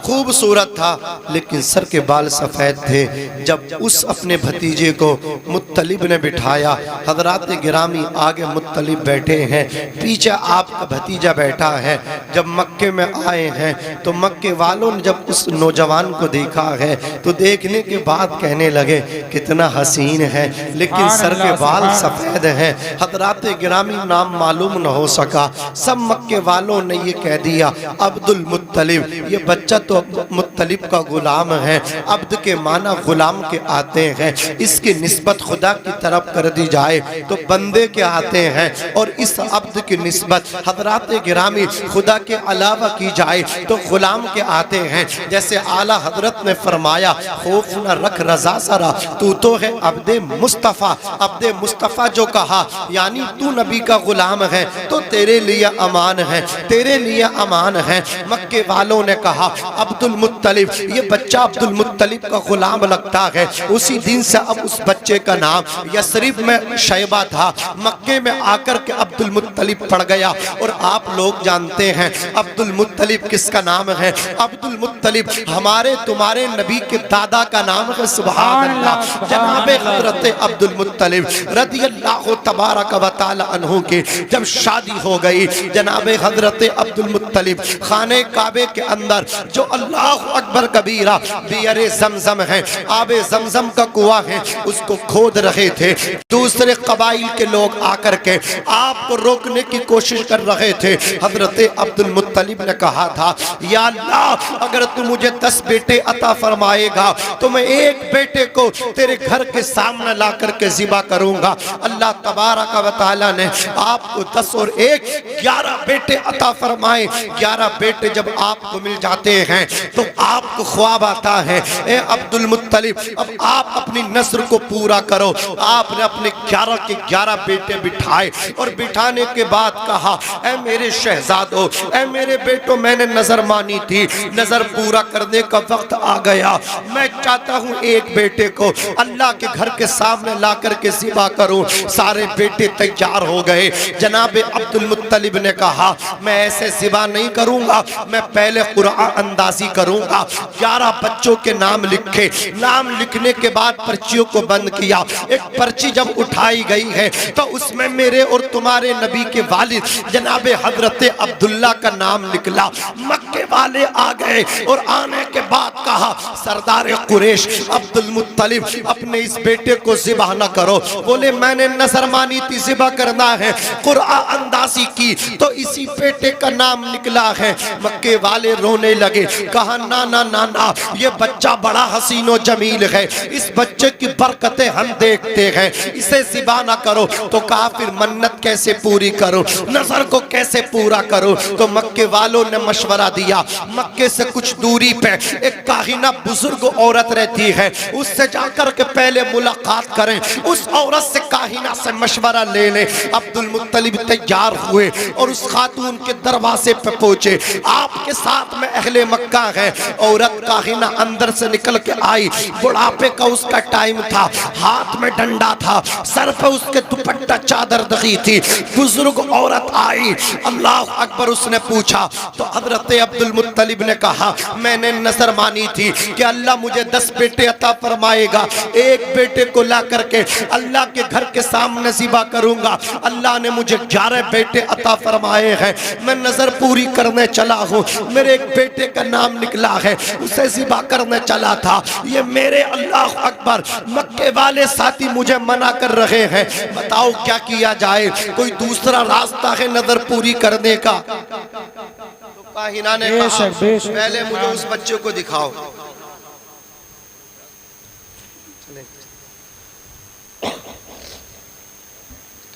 खूबसूरत था, लेकिन सर के बाल सफ़ेद थे। जब उस अपने भतीजे को मुत्तलिब ने बिठाया, हजरात गिरामी आगे मुत्तलिब बैठे हैं, पीछे आपका भतीजा बैठा है। जब मक्के में आए हैं तो मक्के वालों ने जब उस नौजवान को देखा है तो देखने के बाद कहने लगे कितना हसीन है, लेकिन सर के बाल सफ़ेद हैं। हजरात गिरामी नाम मालूम न हो सका, सब मक्के वालों ने ये कह दिया अब्दुल मुत्तलिब, ये बच्चा तो मुत्तलिब का गुलाम है। अब्द के माना गुलाम के आते हैं, इसकी निस्बत खुदा की तरफ कर दी जाए तो बंदे के आते हैं, और इस अब्द की निस्बत हजरात गिरामी खुदा के अलावा की जाए तो गुलाम के आते हैं। जैसे आला हजरत ने फरमाया, खौफ न रख रजा सरा, तू तो है अब्दे मुस्तफ़ा। अब्दे मुस्तफ़ा जो कहा यानी तू नबी का गुलाम है तो तेरे लिए अमान है, तेरे लिए अमान है। मक्के वालों ने कहा अब्दुल मुत्तलिब, ये बच्चा अब्दुल मुत्तलिब का गुलाम लगता है। उसी दिन से अब उस बच्चे का नाम यसरिब में शैबा था, मक्के में आकर के अब्दुल मुत्तलिब पड़ गया। और आप लोग जानते हैं अब्दुल मुत्तलिब किसका नाम है? अब्दुल मुत्तलिब हमारे तुम्हारे नबी के दादा का नाम है। सुभान अल्लाह। जनाब हजरत अब्दुल मुत्तलिब रदियल्लाहु तबारक व तआला अन्हु की जब शादी हो गई, जनाब हजरत अब्दुल मुत्तलिब खाने काबे के अंदर जो अल्लाह अकबर कबीरा बियर जमजम है, आबे जमजम का कुआं है, उसको खोद रहे थे। दूसरे कबाइल के लोग आकर के आपको रोकने की कोशिश कर रहे थे। हजरत अब्दुल मुत्तलिब ने कहा था, या अल्लाह अगर तू मुझे 10 बेटे अता फरमाएगा तो मैं एक बेटे को तेरे घर के सामने ला करके ज़िबा करूंगा। अल्लाह तबारक व तआला ने आपको 10 और 1 11 बेटे अता फरमाए। 11 बेटे जब आपको मिल जाते हैं तो आपको ख्वाब आता है, ए अब्दुल मुत्तलिब अब आप अपनी नस्ल को पूरा करो। आपने अपने 11 के 11 बेटे बिठाए और बिठाने के बाद कहा, ए मेरे शहजादो, ए मेरे बेटो, मैंने नजर मानी थी, नजर पूरा करने का वक्त आ गया। मैं चाहता हूँ एक बेटे को अल्लाह के घर के सामने ला करके ज़िबा करूँ। सारे बेटे तैयार हो गए। जनाब अब्दुल मुत्तलिब ने कहा, मैं ऐसे ज़िबा नहीं करूँगा, मैं पहले कुरान अंदाजी करूँगा। 11 बच्चों के नाम लिखे, नाम लिखने के बाद पर्चियों को बंद किया। एक पर्ची जब उठाई गई है तो उसमें मेरे और तुम्हारे नबी के वालिद जनाब हजरत अब्दुल्ला का नाम निकला। मक्के वाले आ गए और आने के बाद कहा, सरदार कुरैश अब्दुल मुत्तलिब अपने इस बेटे को ज़िबा न करो। बोले मैंने नजर मानी थी ज़िबा करना है, कुरान अंदाजी की तो इसी बेटे का नाम निकला है। मक्के वाले रोने लगे, कहा ना ना ना ना, ये बच्चा बड़ा हसीन और जमील है, इस बच्चे की बरकतें हम देखते हैं, इसे ज़िबा न करो। तो कहा फिर मन्नत कैसे पूरी करो, नजर को कैसे पूरा करो? तो मक्के वालों ने मशवरा दिया, मक्के से कुछ दूरी पे एक काहिना बुजुर्ग औरत रहती है, उससे जाकर के पहले मुलाकात करें, उस औरत से काहिना से मशवरा ले लें। अब्दुल मुत्तलिब तैयार हुए और उस खातून के दरवाजे पे पहुंचे। आपके साथ में अहले मक्का है। औरत काहिना अंदर से निकल के आई, बुढ़ापे का उसका टाइम था, हाथ में डंडा था, सर पे उसके दुपट्टा चादर दगी थी। बुजुर्ग औरत आई, अल्लाह अकबर, उसने पूछा तो हजरत अब्दुल मुत्तलिब ने कहा, मैंने नजर मानी थी कि अल्लाह मुझे 10 बेटे अता फरमाएगा, एक बेटे को ला करके अल्लाह के घर के सामने ज़िबा करूंगा। अल्लाह ने मुझे 11 बेटे अता फरमाए हैं, मैं नजर पूरी करने चला हूँ। मेरे एक बेटे का नाम निकला है, उसे ज़िबा करने चला था। ये मेरे अल्लाह अकबर मक्के वाले साथी मुझे मना कर रहे हैं, बताओ क्या किया जाए? कोई दूसरा रास्ता है नजर पूरी करने का? तो काहिना ने कहा, पहले मुझे उस बच्चे को दिखाओ।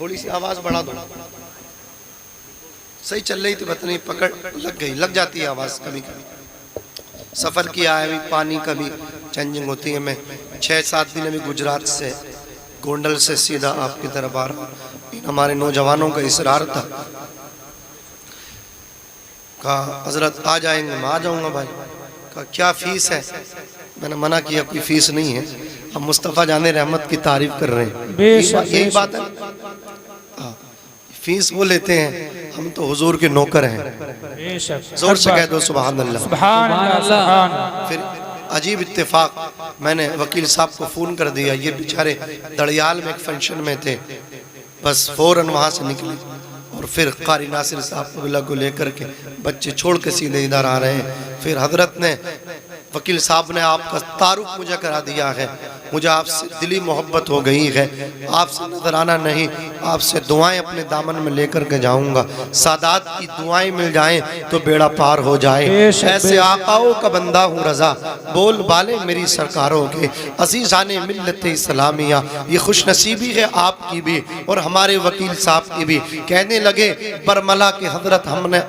थोड़ी सी आवाज बढ़ा दो, सही चल रही थी, पता नहीं पकड़ लग गई, लग जाती है आवाज कभी कभी। सफर किया है, अभी पानी का भी चेंजिंग होती है। मैं 6-7 दिन अभी गुजरात से गोंडल से सीधा आपकी तरफ आ रहा। हमारे नौजवानों का इसरार था, कहा हजरत आ जाएंगे, मैं आ जाऊंगा भाई। कहा क्या फीस है? मैंने मना किया, कोई फीस नहीं है, हम मुस्तफ़ा जाने रहमत की तारीफ कर रहे हैं, यही बात है। फीस वो लेते हैं, हम तो हुजूर के नौकर हैं। बेशक जोर से कह दो सुभान अल्लाह। सुभान अल्लाह सुभान अल्लाह। फिर अजीब इत्तेफाक, मैंने वकील साहब को फ़ोन कर दिया, ये बेचारे दड़ियाल में एक फंक्शन में थे, बस फ़ौरन वहाँ से निकले और फिर कारी नासिर साहब को लेकर के बच्चे छोड़ के सीधे इधर आ रहे हैं। फिर हजरत ने, वकील साहब ने आपका तारुफ मुझे करा दिया है, मुझे आपसे दिली मोहब्बत हो गई है, आपसे नजर आना नहीं, आपसे दुआएं अपने दामन में लेकर के जाऊंगा, सादात की दुआएं मिल जाएं तो बेड़ा पार हो जाए। ऐसे आकाओं का बंदा हूँ रजा, बोल बाले मेरी सरकारों के, अजीज़ाने मिल्लत इस्लामिया। ये खुश नसीबी है आपकी भी और हमारे वकील साहब की भी। कहने लगे बरमला के हजरत हमने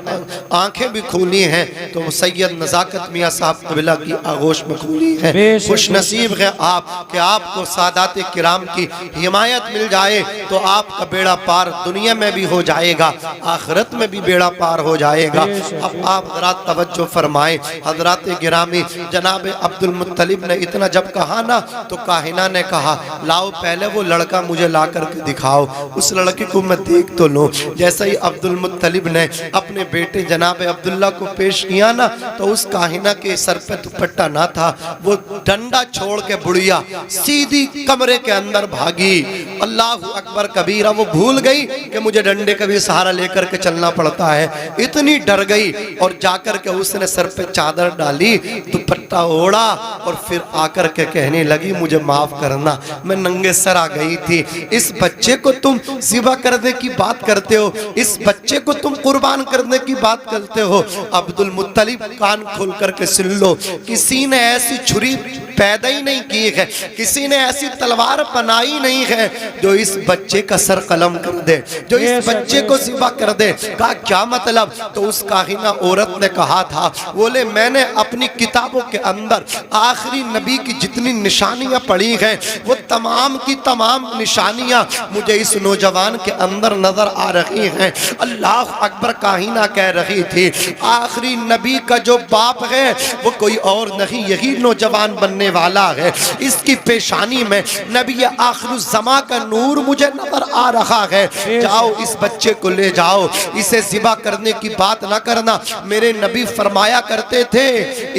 आंखें भी खोली हैं तो सैयद नज़ाकत मियाँ साहब कबिला की आगोश में खुली है। खुश नसीब है आप कि आपको सादात किराम की हिमायत मिल जाए तो आपका बेड़ा पार दुनिया में भी हो जाएगा, आखिरत में भी बेड़ा पार हो जाएगा। अब आप हजरात तवज्जो फरमाएं, हजरात गिरामी जनाब अब्दुल मुत्तलिब ने इतना जब कहा ना तो काहिना ने कहा लाओ पहले वो लड़का मुझे ला करके दिखाओ, उस लड़के को मैं देख तो लूं। जैसे ही अब्दुल मुत्तलिब ने अपने बेटे जनाब अब्दुल्ला को पेश किया ना तो उस काहिना के सर पे दुपट्टा ना था, वो डंडा छोड़ के बुढ़िया सीधी कमरे के अंदर भागी। अल्लाह अकबर कबीरा, वो भूल गई कि मुझे डंडे का भी सहारा लेकर के चलना पड़ता है, इतनी डर गई और जाकर के उसने सर पे चादर डाली, दुपट्टा ओढ़ा और फिर आकर के कहने लगी मुझे माफ करना, मैं नंगे सर आ गई थी। इस बच्चे को तुम ज़िबा करने की बात करते हो, इस बच्चे को तुम कुर्बान करने की बात करते हो। अब्दुल मुत्तलिब कान खोल करके सुन लो, किसी ने ऐसी छुरी पैदा ही नहीं की है, किसी ने ऐसी तलवार बनाई नहीं है जो इस बच्चे का सर कलम कर दे, जो इस बच्चे को ज़िबा कर दे। कहा क्या मतलब? तो उस काहिना औरत ने कहा था, बोले मैंने अपनी किताबों के अंदर आखिरी नबी की जितनी निशानियां पढ़ी हैं वो तमाम की तमाम निशानियां मुझे इस नौजवान के अंदर नजर आ रही हैं। अल्लाह अकबर काहिना कह रही थी आखिरी नबी का जो बाप है वो कोई और नहीं, यही नौजवान बनने वाला है। इसकी पेशानी में नबी आखिरुज़्ज़मा का नूर मुझे नजर आ रहा है। जाओ इस बच्चे को ले जाओ, इसे ज़िबा करने की बात ना करना। मेरे नबी फरमाया करते थे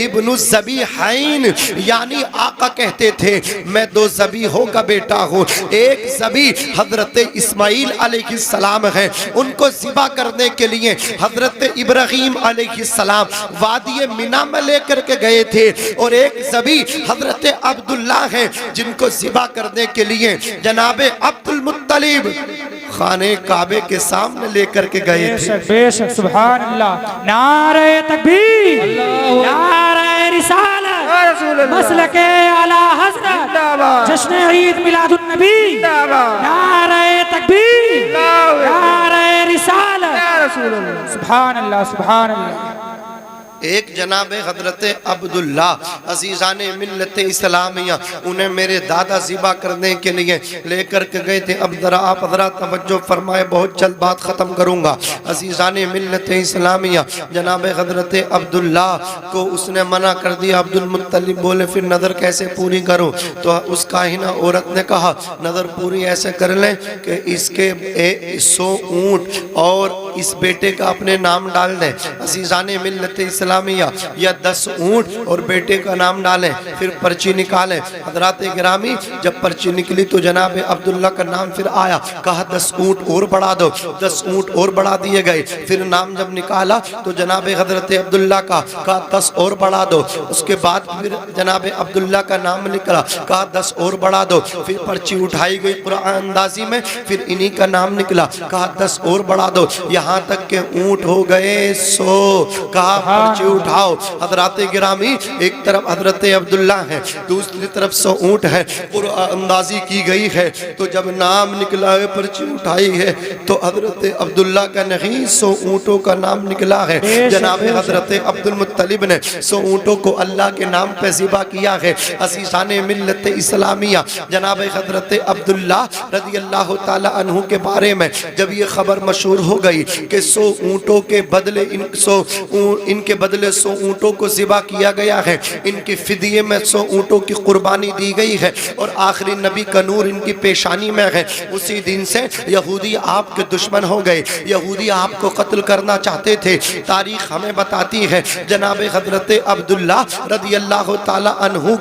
इब्नु ज़बीहैन, यानी आका कहते थे मैं दो ज़बीहों का बेटा हूँ। एक ज़बी हजरत इस्माइल अलैहिस्सलाम है, उनको ज़िबा करने के लिए हजरत इब्राहीम अलैहिस्सलाम वादी मिना में लेकर के गए थे, और एक ज़बी हजरत अब्दुल्ला है जिनको ज़िबा करने के लिए जनाबे अब्दुल मुत्तलिब खाने काबे के सामने लेकर के गए थे। बेशक सुभान अल्लाह। नारे तकबीर, नारे रिसालत, मसलके आला हज़रत, जश्न ईद मिलादुन नबी, नारे तकबीर, नारे रिसालत, सुभान अल्लाह सुभान अल्लाह। एक जनाब हजरत अब्दुल्ला अजीज़ाने मिल्लत इस्लामिया, उन्हें मेरे दादा ज़िबा करने के लिए लेकर के गए थे। अब ज़रा आप हज़रात तवज्जो फरमाए, बहुत जल्द बात ख़त्म करूँगा। अजीज़ाने मिल्लत इस्लामिया जनाब हजरत अब्दुल्ला को उसने मना कर दिया। अब्दुल मुत्तलिब बोले फिर नज़र कैसे पूरी करूँ? तो उस काहिना औरत ने कहा नज़र पूरी ऐसे कर लें कि इसके 100 ऊँट और इस बेटे का अपने नाम डाल दें। अजीज़ाने मिल्लत इस्लामिया या 10 ऊँट और बेटे का नाम डालें, फिर पर्ची निकालें। हज़रात गिरामी जब पर्ची निकली तो जनाब अब्दुल्ला का नाम फिर आया, कहा 10 ऊँट और बढ़ा दो, 10 ऊँट और बढ़ा दिए गए। फिर नाम जब निकाला तो जनाब हज़रत अब्दुल्ला का कहा 10 और बढ़ा दो। उसके बाद फिर जनाब अब्दुल्ला का नाम निकला, कहा 10 और बढ़ा दो। फिर पर्ची उठाई गई कुरान अंदाजी में, फिर इन्हीं का नाम निकला, कहा 10 और बढ़ा दो, यहाँ तक के ऊँट हो गए 100। कहा पर्ची उठाओ। हजरात गिरामी एक तरफ हजरत अब्दुल्ला है, दूसरी तरफ 100 ऊँट है, कुरान अंदाजी की गई है। तो जब नाम निकला है, पर्ची उठाई है, तो हजरत अब्दुल्ला का नहीं 100 ऊँटों का नाम निकला है। जनाब हजरत अब्दुल मुत्तलिब ने 100 ऊँटों को अल्लाह के नाम पे ज़िबा किया है। अज़ीज़ाने मिल्लत इस्लामिया जनाब हजरत अब्दुल्ला रज़ी अल्लाह ताला अन्हु के बारे में जब ये खबर मशहूर हो गई कि 100 ऊँटों के बदले इनके बदले 100 ऊँटों को ज़िबा किया गया है, इनकी फिदिये में 100 ऊँटों की कुर्बानी दी गई है और आखिरी नबी का नूर इनकी पेशानी में है। उसी दिन से यहूदी आपके दुश्मन हो गए, यहूदी आपको कत्ल करना चाहते थे। तारीख हमें बताती है जनाब हजरत अब्दुल्ला रदी अल्लाह ताला अन्हु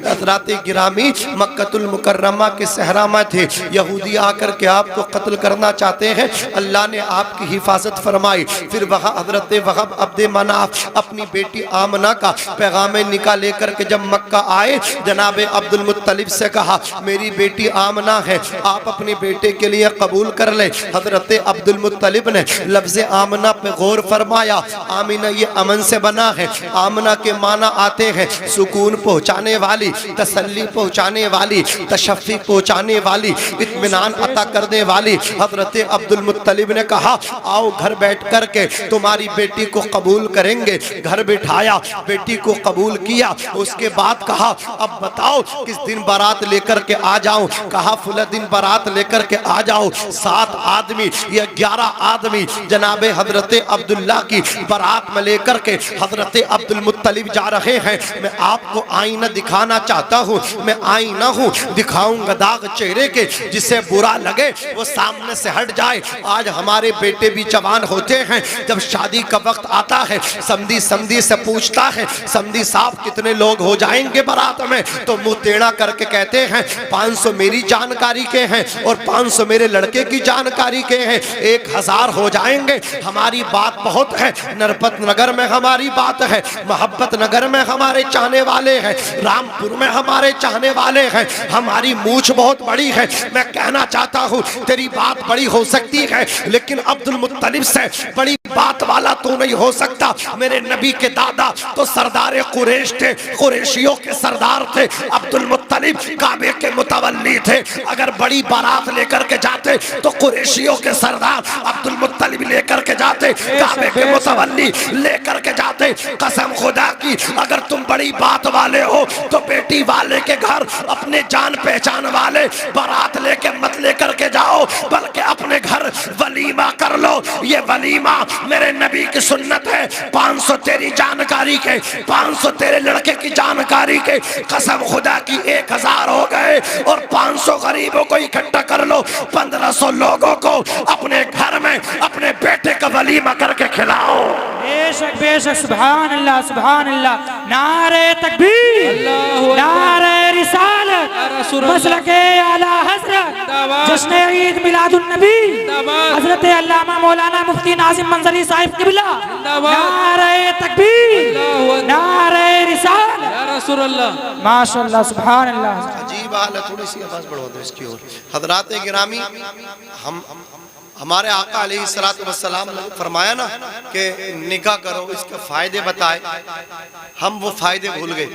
हजरत गिरामी मक्कतुल मुकर्रमा के सहरा में थे। यहूदी आकर के आपको कत्ल करना चाहते हैं, अल्लाह ने आपकी हिफाजत फरमाई। फिर वहाँ हजरत वहब अब्दे मनाफ अपनी बेटी आमना का पैगाम निकाह लेकर के जब मक्का आए, जनाब अब्दुल मुत्तलिब से कहा मेरी बेटी आमना है, आप अपने बेटे के लिए कबूल कर ले। हजरत अब्दुल मुत्तलिब ने लफ्ज़ आमना पे गौर फरमाया। आमिना ये अमन से बना है, आमना के माना आते हैं सुकून पहुँचाने वाली, तसल्ली पहुँचाने वाली, तशफ़ी पहुँचाने वाली, इत्मीनान अता करने वाली। हजरत अब्दुल मुत्तलिब ने कहा आओ घर बैठ कर के तुम्हारी बेटी को कबूल करेंगे। घर बिठाया, बेटी को कबूल किया। उसके बाद कहा अब बताओ किस दिन बारात लेकर के आ जाऊं। कहा फुला दिन बारात लेकर के आ जाओ। 7 आदमी या 11 आदमी जनाबे हजरत अब्दुल्ला की बारात में लेकर के हजरत अब्दुल मुत्तलिब जा रहे हैं। मैं आपको आईना दिखाना चाहता हूँ, मैं आईना हूँ, दिखाऊंगा दाग चेहरे के, जिसे बुरा लगे वो सामने से हट जाए। आज हमारे बेटे भी जवान होते हैं, जब शादी का वक्त आता है समधी समधी से पूछता है समधी साहब कितने लोग हो जाएंगे बारात में, तो मुंह टेढ़ा करके कहते हैं 500 मेरी जानकारी के हैं और 500 मेरे लड़के की जानकारी के हैं, 1000 हो जाएंगे। हमारी बात बहुत है, नरपत नगर में हमारी बात है, मोहब्बत नगर में हमारे चाहने वाले हैं, रामपुर में हमारे चाहने वाले हैं। हमारी मूछ बहुत बड़ी है। मैं कहना चाहता हूँ तेरी बात बड़ी हो सकती है, लेकिन अब्दुल मुत्तलिब से बड़ी बात वाला तो नहीं हो सकता। मेरे नबी के दादा तो सरदार कुरैश थे, कुरैशियों के सरदार थे। अब्दुल मुत्तलिब काबे के मुतवल्ली थे। अगर बड़ी बारात लेकर के जाते तो कुरैशियों के सरदार अब्दुल मुत्तलिब लेकर के जाते, काबे के मुतवल्ली लेकर के जाते। कसम खुदा की अगर तुम बड़ी बात वाले हो तो बेटी वाले के घर अपने जान पहचान वाले बारात लेके मत लेकर के जाओ, बल्कि अपने घर वलीमा कर लो। ये वलीमा मेरे नबी की सुन्नत है। 500 तेरी जानकारी के, 500 तेरे लड़के की जानकारी के, कसम खुदा की 1000 हो गए और 500 गरीबों को इकट्ठा कर लो। 1500 लोगों को अपने घर में अपने बेटे का वलीमा करके खिलाओ। बेशक बेशक, सुभान अल्लाह सुभान अल्लाह। नारे तकबीर, नारे रिसालत, मसलके आला हज़रत, जश्न ईद मिलादुन नबी हज़रत अल्लामा मौलाना मुफ्ती नाज़िम मंजरी साहिब क़िबला। नारे तकबीर, नारे रिसालत, या रसूल अल्लाह, माशाअल्लाह सुभान अल्लाह। अजीब हाल है, थोड़ी सी आवाज़ बढ़वा दो इसकी ओर। हज़रात गिरामी, हम हमारे आका अलैहिस्सलातु वस्सलाम ने फरमाया ना कि निकाह करो, इसके फायदे बताए, हम वो फायदे भूल गए,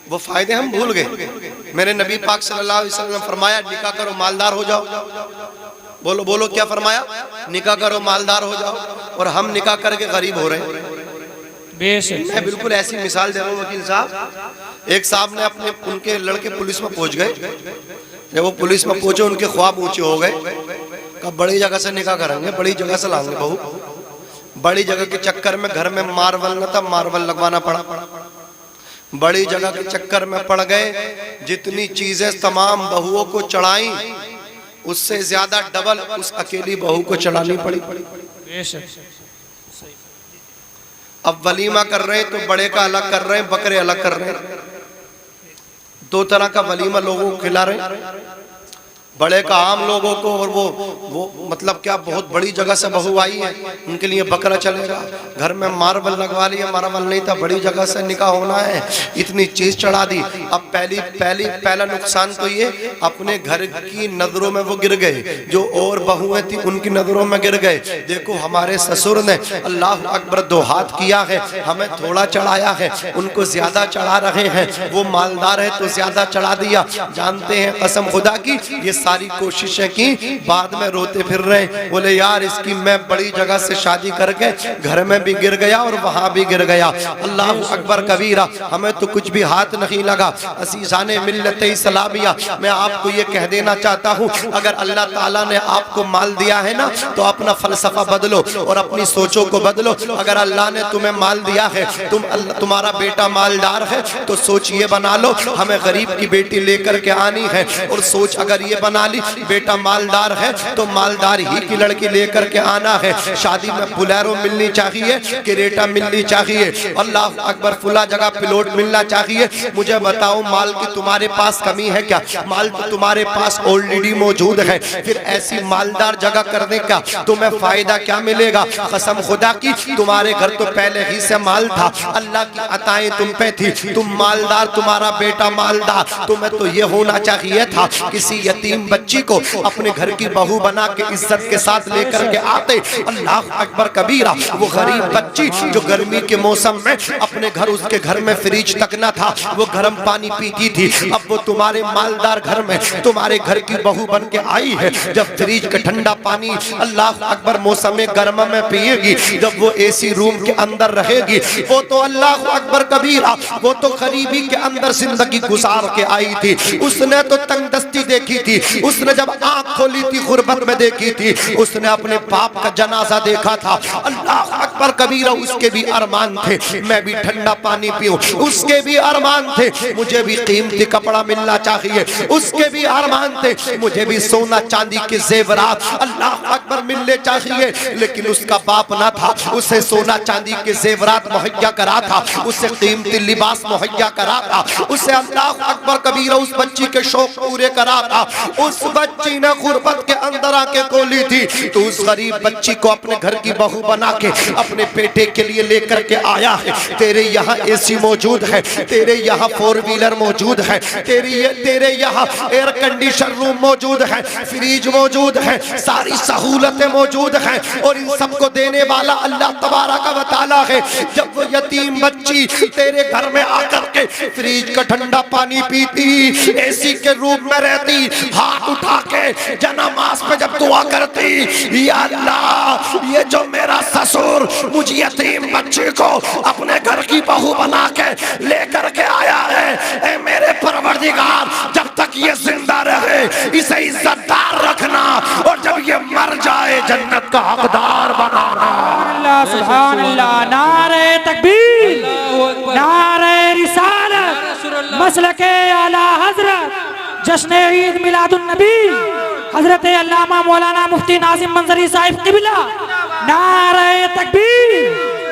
वो फायदे हम भूल गए। मेरे नबी पाक सल्लल्लाहु अलैहि वसल्लम ने फरमाया निकाह करो मालदार हो जाओ। बोलो बोलो क्या फरमाया? निकाह करो मालदार हो जाओ, और हम निकाह करके गरीब हो रहे हैं। मैं बिल्कुल ऐसी मिसाल दे रहा हूँ वकील साहब। एक साहब ने अपने उनके लड़के पुलिस में पहुंच गए। जब वो पुलिस में पहुंचे उनके ख्वाब ऊंचे हो गए। कब बड़ी जगह से निकाह करेंगे, बड़ी जगह से लाएंगे बहू। बड़ी जगह के चक्कर में घर में मार्बल न था, मार्बल लगवाना पड़ा। बड़ी जगह के चक्कर में पड़ गए। जितनी चीजें तमाम बहुओं को चढ़ाई, उससे ज्यादा डबल उस अकेली बहू को चढ़ानी पड़ी। अब वलीमा कर रहे हैं तो बड़े का अलग कर रहे हैं, बकरे अलग कर रहे हैं। 2 तरह का वलीमा लोगों को खिला रहे हैं। बड़े का आम लोगों को, और वो मतलब क्या बहुत बड़ी जगह से बहू आई है, उनके लिए बकरा चलेगा। घर में मार्बल लगवा लिया, मार्बल नहीं था, बड़ी जगह से निकाह होना है, इतनी चीज चढ़ा दी। अब पहला नुकसान तो ये, अपने घर की नजरों में वो गिर गए। जो और बहुएं थी उनकी नजरों में गिर गए। देखो हमारे ससुर ने अल्लाह अकबर 2 हाथ किया है, हमें थोड़ा चढ़ाया है, उनको ज्यादा चढ़ा रहे हैं। वो मालदार है तो ज्यादा चढ़ा दिया। जानते हैं कसम खुदा की ये सारी कोशिशें की, बाद में रोते फिर रहे, बोले यार इसकी मैं बड़ी जगह से शादी करके घर में भी गिर गया और वहां भी गिर गया। अल्लाह अकबर कबीरा, हमें तो कुछ भी हाथ नहीं लगा। असीसाने मिल्लत इस्लामिया, मैं आपको ये कह देना चाहता हूँ, अगर अल्लाह ताला ने आपको माल दिया है ना तो अपना फलसफा बदलो और अपनी सोचों को बदलो। अगर अल्लाह ने तुम्हें माल दिया है, तुम्हारा बेटा मालदार है, तो सोच ये बना लो हमें गरीब की बेटी लेकर के आनी है, और सोच अगर ये बना ली बेटा मालदार है तो मालदार ही की लड़की लेकर के आना है। शादी में बुलेरो मिलनी चाहिए, क्रेटा मिलनी चाहिए, अल्लाह अकबर, फुला जगह पिलोट मिलना चाहिए। मुझे बताओ माल की तुम्हारे पास कमी है क्या? माल तो तुम्हारे पास ऑलरेडी मौजूद है, फिर ऐसी मालदार जगह करने का तुम्हें फायदा क्या मिलेगा? कसम खुदा की, तुम्हारे घर तो पहले ही से माल था, अल्लाह की अताएं तुम पे थी, तुम मालदार, तुम्हारा बेटा मालदार। तुम्हें तो ये होना चाहिए था किसी यतीम बच्ची को अपने घर की बहू बना के इज्जत के साथ लेकर के आते। अल्लाह अकबर कबीरा, वो गरीब बच्ची जो गर्मी के मौसम में अपने घर, उसके घर में फ्रिज तक न था, वो गर्म पानी पीती थी, अब वो तुम्हारे मालदार घर में तुम्हारे घर की बहू बन के आई है। जब फ्रिज का ठंडा पानी अल्लाह अकबर मौसम गर्म में पिएगी, जब वो एसी रूम के अंदर रहेगी, वो तो अल्लाह अकबर कबीरा, वो तो गरीबी के अंदर जिंदगी गुजार के आई थी। उसने तो तंगदस्ती देखी थी, उसने जब आंख खोली थी गुर्बत में देखी थी, उसने अपने बाप का जनाजा देखा था। अल्लाह अकबर कबीरा, उसके भी अरमान थे मैं भी ठंडा पानी पीऊं, उसके भी अरमान थे मुझे भी कीमती कपड़ा मिलना चाहिए, उसके भी अरमान थे मुझे भी सोना चांदी के जेवरात अल्लाह अकबर मिलने चाहिए। लेकिन उसका बाप ना था, उसे सोना चांदी के जेवरात मुहैया करा था, उसे कीमती लिबास मुहैया करा था, उसे अल्लाह अकबर कबीरा उस बच्ची के शौक पूरे करा था। उस बच्ची ने गुर्बत के अंदर आके खोली थी, तो उस गरीब बच्ची को अपने घर की बहू बना के अपने बेटे के लिए लेकर के आया है। तेरे यहाँ एसी मौजूद है, तेरे यहाँ 4 व्हीलर मौजूद है, तेरे यहाँ एयर कंडीशन रूम मौजूद है, फ्रिज मौजूद है, सारी सहूलतें मौजूद हैं, और इन सबको देने वाला अल्लाह तबारक व तआला है। जब वो यतीम बच्ची तेरे घर में आकर के फ्रिज का ठंडा पानी पीती, एसी के रूम में रहती, हाथ उठा के जनामाज पे जब दुआ करती, या अल्लाह ये जो मेरा ससुर मुझे यतीम बच्ची को अपने घर की बहू बना के लेकर के आया है, ऐ मेरे परवरदिगार, जब तक ये जिंदा रहे इसे इज्जतदार रखना, और जब ये मर जाए जन्नत का हकदार बनाना। अल्लाह सुभान अल्लाह, नारे तकबीर, नारे रिसालत, मसलके आला हजरत, जश्न ईद मिलादुन नबी हजरत अल्लामा मौलाना मुफ्ती नाजिम मंजरी साहिब किबला, नारे तकबीर,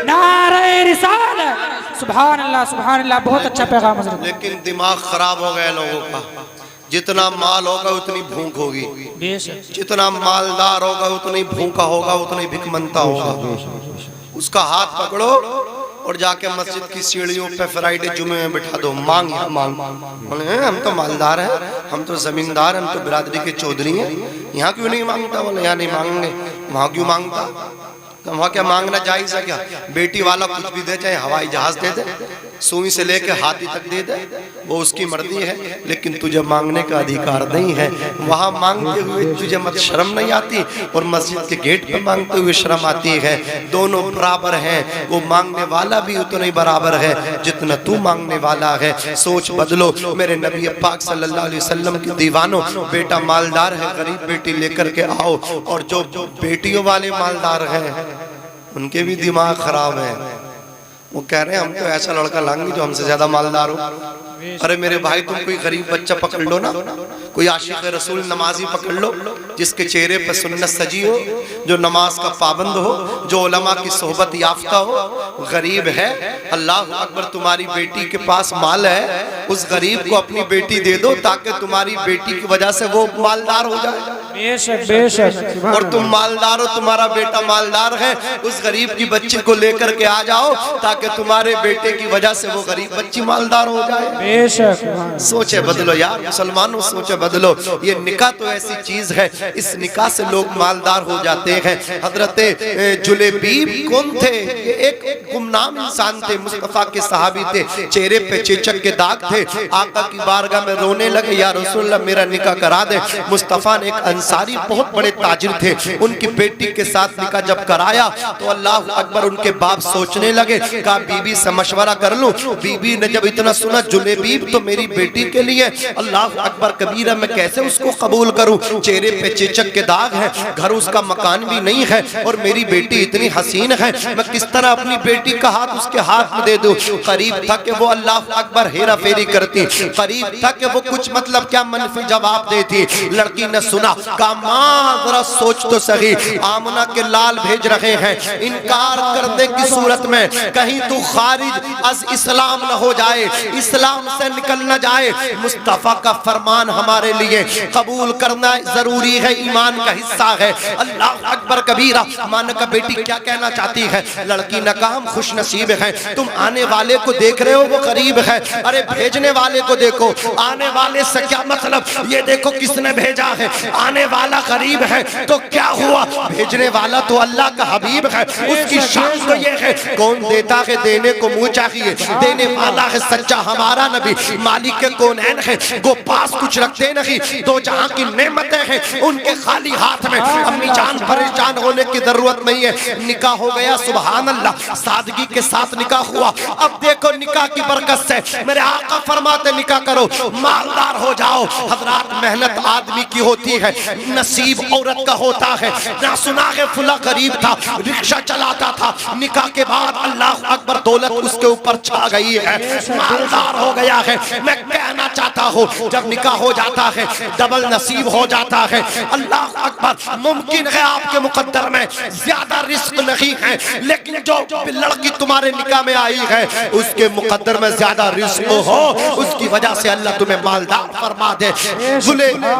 नारे रिसालत, सुभान अल्लाह, बहुत अच्छा पैगाम हजरत। लेकिन दिमाग खराब हो गया लोगों का, जितना माल होगा उतनी भूख होगी, जितना मालदार होगा उतनी भूखा होगा, उतनी भिखमंता होगा। उसका हाथ पकड़ो और जाके मस्जिद की सीढ़ियों पे फ्राइडे जुमे में बिठा दो, मांग या मांग। बोले हम तो मालदार हैं, हम तो जमींदार, हम तो बिरादरी के चौधरी हैं, यहाँ क्यों नहीं मांगता? बोले यहाँ नहीं मांगेंगे, वहाँ क्यों मांगता? तो वहाँ क्या मांगना जायज़ है क्या? बेटी वाला कुछ भी दे, चाहे हवाई जहाज दे दे, सुई से लेके हाथी तक दे दे, वो उसकी मर्जी है, लेकिन तुझे मांगने का अधिकार नहीं है। वहाँ मांगते हुए तुझे मत शर्म नहीं आती, और मस्जिद के गेट पे मांगते हुए शर्म आती है। दोनों बराबर हैं, वो मांगने वाला भी उतना ही बराबर है जितना तू मांगने वाला है। सोच बदलो। मेरे नबी पाक सल्लल्लाहु अलैहि वसल्लम के दीवानों, बेटा मालदार है, गरीब बेटी लेकर के आओ, और जो बेटियों वाले मालदार हैं उनके भी दिमाग खराब है। वो कह रहे हैं हम तो ऐसा लड़का लाएंगे जो हमसे ज्यादा मालदार हो। अरे मेरे भाई, तुम कोई गरीब बच्चा पकड़ लो ना, कोई आशिक रसूल नमाजी पकड़ लो, जिसके चेहरे पर सुन्नत सजी हो, जो नमाज का पाबंद हो, जो उलमा की सोहबत याफ्ता हो, गरीब है। अल्लाह अकबर, तुम्हारी बेटी के पास माल है, उस गरीब को अपनी बेटी दे दो ताकि तुम्हारी बेटी की वजह से वो मालदार हो जाए। बेशक बेशक। और तुम मालदार हो, तुम्हारा बेटा मालदार है, उस गरीब की बच्ची को लेकर के आ जाओ ताकि तुम्हारे बेटे की वजह से वो गरीब बच्ची मालदार हो जाए। बेशक। सोचे बदलो यार मुसलमानों, सोचे बदलो। ये निकाह तो ऐसी चीज है, इस निकाह से लोग मालदार हो जाते हैं। हजरत जुलेबीब कौन थे? ये एक गुमनाम इंसान थे, मुस्तफा के सहाबी थे, चेहरे पे चेचक के दाग थे। आका की बारगाह में रोने लगे, या रसूलल्लाह मेरा निकाह करा दे। मुस्तफा ने, एक अंसारी बहुत बड़े ताजिर थे, उनकी बेटी के साथ निकाह जब कराया तो अल्लाह अकबर, उनके बाप सोचने लगे, कहा बीबी से मशवरा कर लूं। बीबी ने जब इतना सुना, जुलेबीब तो मेरी बेटी के लिए, अल्लाह अकबर कबीरा, मैं कैसे उसको कबूल करूं? चेहरे पे चेचक के दाग है, घर उसका मकान भी नहीं है, और मेरी बेटी इतनी हसीन है, मैं किस तरह अपनी बेटी का हाथ उसके हाथ में दे दूं? करीब था कि वो अल्लाह अकबर हेरा फेरी करती, करीब था कि वो कुछ मतलब क्या मनफी जवाब देती। लड़की ने सुना, कहा मां जरा सोच तो सही, आमना के लाल भेज रहे हैं, इनकार करने की सूरत में कहीं तू खारिज अज इस्लाम न हो जाए, इस्लाम से निकल न जाए। मुस्तफा का फरमान हमारे लिए कबूल करना जरूरी है, ईमान का हिस्सा है। अल्लाह अकबर कबीरा। मां ने कहा बेटी क्या कहना चाहती है? लड़की ने कहा हम खुश नसीब हैं, तुम आने वाले को देख रहे हो वो करीब है। अरे भेजने वाले को देखो, आने वाले से क्या मतलब? ये देखो किसने भेजा है, आने वाला करीब है तो क्या हुआ? भेजने वाला तो अल्लाह का हबीब है, उसकी शान तो ये है, कौन देता है देने को मुंह चाहिए, देने वाला है सच्चा हमारा नबी, मालिक के कौनैन है, वो पास कुछ रखते नहीं, दो जहां की नेमतें हैं उनके खाली हाथ में। अम्मी जान परेशान होने की जरूरत नहीं है। निकाह हो गया, सुभान अल्लाह, सादगी के साथ निकाह हुआ। अब देखो निकाह की बरकत से मेरे आका फरमाते निकाह करो, मालदार हो जाओ। हजरात मेहनत आदमी की होती है, नसीब औरत का होता है। ना सुना है फुला गरीब था, रिक्शा चलाता था, निकाह के बाद अल्लाह अकबर दौलत उसके ऊपर छा गई है, मालदार हो गया है। मैं कहना चाहता हूँ जब निकाह हो जाता है डबल नसीब हो जाता है। अल्लाह अकबर, मुमकिन है आपके मुकद्दर में ज्यादा रिस्क नहीं है, लेकिन जो लड़की तुम्हारे निकाह में आई है उसके मुकद्दर में ज्यादा रिस्क हो, उसकी वजह से अल्लाह तुम्हें मालदार फरमा दे।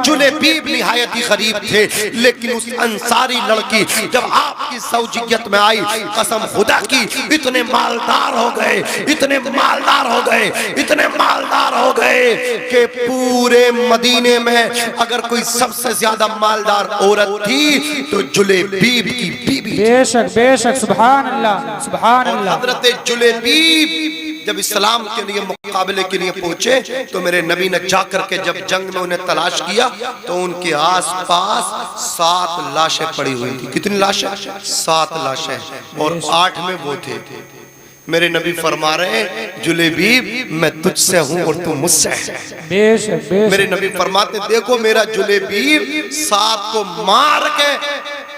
जुलेबीब निहायत ही गरीब थे, लेकिन उस अंसारी लड़की जब आपकी सौजियत में आई, कसम खुदा की इतने मालदार हो गए, इतने मालदार हो गए, इतने मालदार हो गए कि पूरे मदीने में अगर कोई सबसे ज्यादा मालदार औरत थी तो जुलेबीब की बीबी। बेशक बेशक, सुभान अल्लाह सुभान अल्लाह। हजरत जुलेबीब जब इस्लाम के लिए मुकाबले के लिए पहुंचे तो मेरे नबी ने जाकर के जब जंग में उन्हें तलाश किया तो उनके आसपास 7 लाशें पड़ी हुई थी। कितनी लाशें? 7 लाशें, और 8 में वो थे। मेरे नबी फरमा रहे हैं जुलेबीब मैं तुझसे हूं और तू मुझसे है। बेशक बेशक। मेरे नबी फरमाते देखो मेरा जुलेबीब 7 को मार के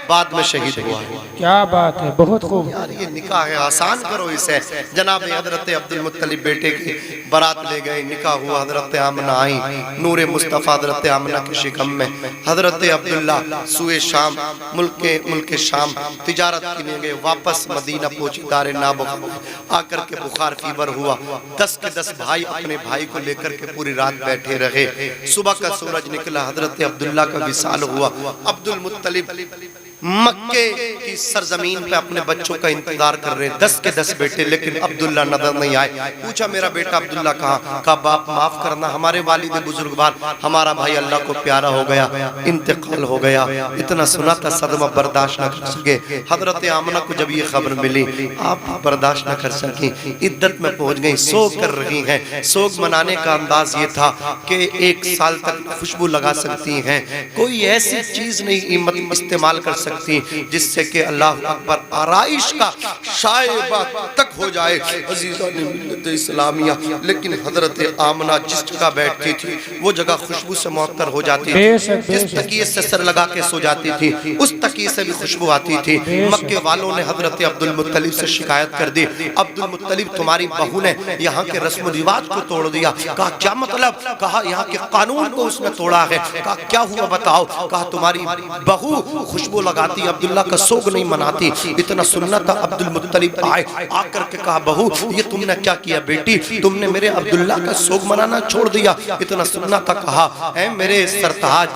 बाद में शहीद हुआ है। क्या बात है, बहुत खूब। यार ये निकाह है, आसान करो इसे। जनाब हजरत अब्दुल मुत्तलिब बेटे की बारात ले गए, निकाह हुआ, हजरत आमना आई, नूरे मुस्तफ़ा हजरत आमना के शिकम में। हजरत अब्दुल्ला सुए शाम, मुल्क शाम तिजारत के लिए गए, वापस मदीना पहुंची, दारे नाबो आकर के बुखार फीवर हुआ। 10 के 10 भाई अपने भाई को लेकर के पूरी रात बैठे रहे। सुबह का सूरज निकला, हजरत अब्दुल्ला का विसाल हुआ। अब्दुल मुत्तलिब मक्के की सरजमीन पे अपने बच्चों का इंतजार कर रहे हैं, 10 के 10 बेटे, लेकिन अब्दुल्ला नजर नहीं आए। पूछा मेरा बेटा अब्दुल्ला कहाँ? कहा बाप माफ करना, हमारे वालिद बुजुर्गवार, हमारा भाई अल्लाह को प्यारा हो गया, इंतकाल हो गया। इतना सुना था, सदमा बर्दाश्त न कर सके। हजरत आमना को जब ये खबर मिली, आप बर्दाश्त न कर सकी, इद्दत में पहुंच गई, सोग कर रही हैं। सोग मनाने का अंदाज ये था कि 1 साल तक खुशबू लगा सकती हैं, कोई ऐसी चीज नहीं इस्तेमाल कर सकती जिससे कि अल्लाह अकबर आराइश का शायबा तक हो जाए। अजीज़ान मिल्लत इस्लामिया, लेकिन हजरत आमना जिस जगह बैठती थी वो जगह खुशबू से मुअत्तर हो जाती थी। जिस तकिए से सर लगा के सो जाती थी उस तकिए से भी खुशबू आती थी। मक्के वालों ने हजरत अब्दुल मुत्तलिब से शिकायत कर दी, अब्दुल मुत्तलिब तुम्हारी बहू ने यहाँ के रस्म रिवाज को तोड़ दिया। कहा क्या मतलब? कहा यहाँ के कानून को उसने तोड़ा है। कहा क्या हुआ बताओ? कहा तुम्हारी बहू खुशबू लगाती, अब्दुल्ला का सोग नहीं मनाती। इतना सुनना था, अब्दुल मुत्तलिब आए, आकर के कहा बहू ये तुमने क्या किया बेटी? तुमने मेरे अब्दुल्ला का सोग मनाना छोड़ दिया। इतना सुनना था, कहा ऐ मेरे सरताज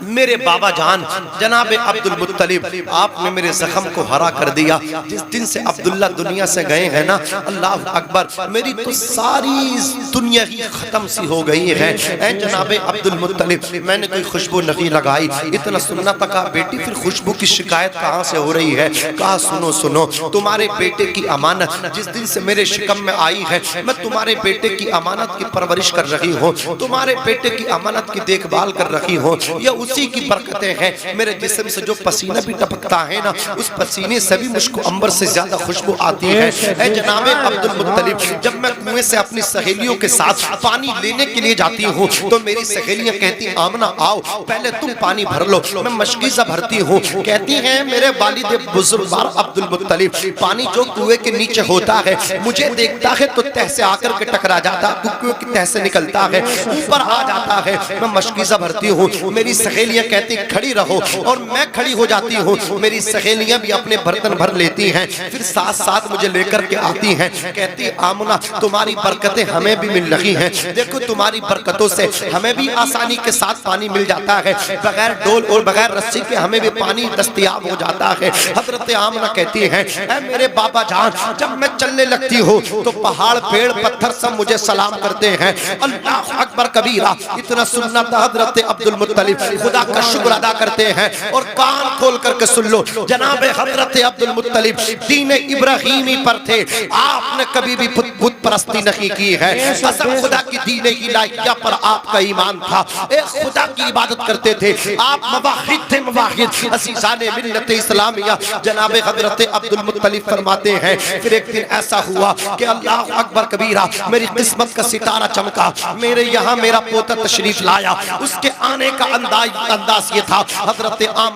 मेरे बाबा जान जनाब अब्दुल मुत्तलिब, आपने मेरे जख्म को हरा कर दिया। जिस दिन से अब्दुल्ला दुनिया से गए हैं ना, अल्लाह अकबर, मेरी तो सारी दुनिया ही खत्म सी हो गई है। ऐ जनाब अब्दुल मुत्तलिब, मैंने कोई खुशबू नहीं लगाई, इतना सुनना तक बेटी फिर खुशबू की शिकायत कहाँ से हो रही है? कहा सुनो सुनो, तुम्हारे बेटे की अमानत जिस दिन से मेरे शिकम में आई है, मैं तुम्हारे बेटे की अमानत की परवरिश कर रही हूँ, तुम्हारे बेटे की अमानत की देखभाल कर रही हूँ। यह उसी की बरकतें हैं। मेरे जिस्म से जो पसीना भी टपकता है ना, उस पसीने से भी मुझको अंबर से ज्यादा खुशबू आती है। ऐ जनाबे अब्दुल मुत्तलिब, जब मैं कुएं से अपनी सहेलियों के साथ पानी लेने के लिए जाती हूँ तो मेरी सहेलियां कहती आमना आओ पहले तुम पानी भर लो, मैं मशकीज़ा भरती हूँ। कहती हैं मेरे वालिद बुजुर्गवार अब्दुल मुत्तलिब, पानी जो कुएं के नीचे होता है मुझे देखता है तो तह से आकर के टकरा जाता, कुएं की तह से निकलता है, ऊपर आ जाता है, मैं मशकीज़ा भरती हूँ। मेरी सहेलियां कहती खड़ी रहो और मैं खड़ी हो जाती हूँ। मेरी सहेलियां भी अपने बर्तन भर लेती हैं, फिर साथ साथ मुझे लेकर के आती हैं। कहती आमना तुम्हारी बरकतें हमें भी मिल रही हैं, देखो तुम्हारी बरकतों से हमें भी आसानी के साथ पानी मिल जाता है, बगैर डोल और बगैर रस्सी के हमें भी पानी दस्तयाब हो जाता है। हजरत आमना कहती हैं ऐ मेरे बाबा जान, जब मैं चलने लगती हूँ तो पहाड़ पेड़ पत्थर सब मुझे सलाम करते हैं। अल्लाह अकबर कबीरा, इतना सुनना था। हजरत अब्दुल मुत्तलिब खुदा का शुक्र अदा करते हैं और कान खोल करके सुन लो, जनाब हजरत अब्दुल मुत्तलिब दीन इब्राहिमी पर थे, आपने कभी भी बुत परस्ती नहीं की है। कसम खुदा की दीन इलाहिया पर आपका ईमान था, एक खुदा की इबादत करते थे आप, मवाहिद थे मवाहिद, अज़ीज़ाने मिल्लत इस्लामिया। जनाब हजरत अब्दुल मुत्तलिब फरमाते हैं फिर एक दिन ऐसा हुआ कि अल्लाह अकबर कबीरा, मेरी किस्मत का सितारा चमका, मेरे यहाँ मेरा पोता तशरीफ लाया। उसके आने का अंदाज ये था, हजरत आम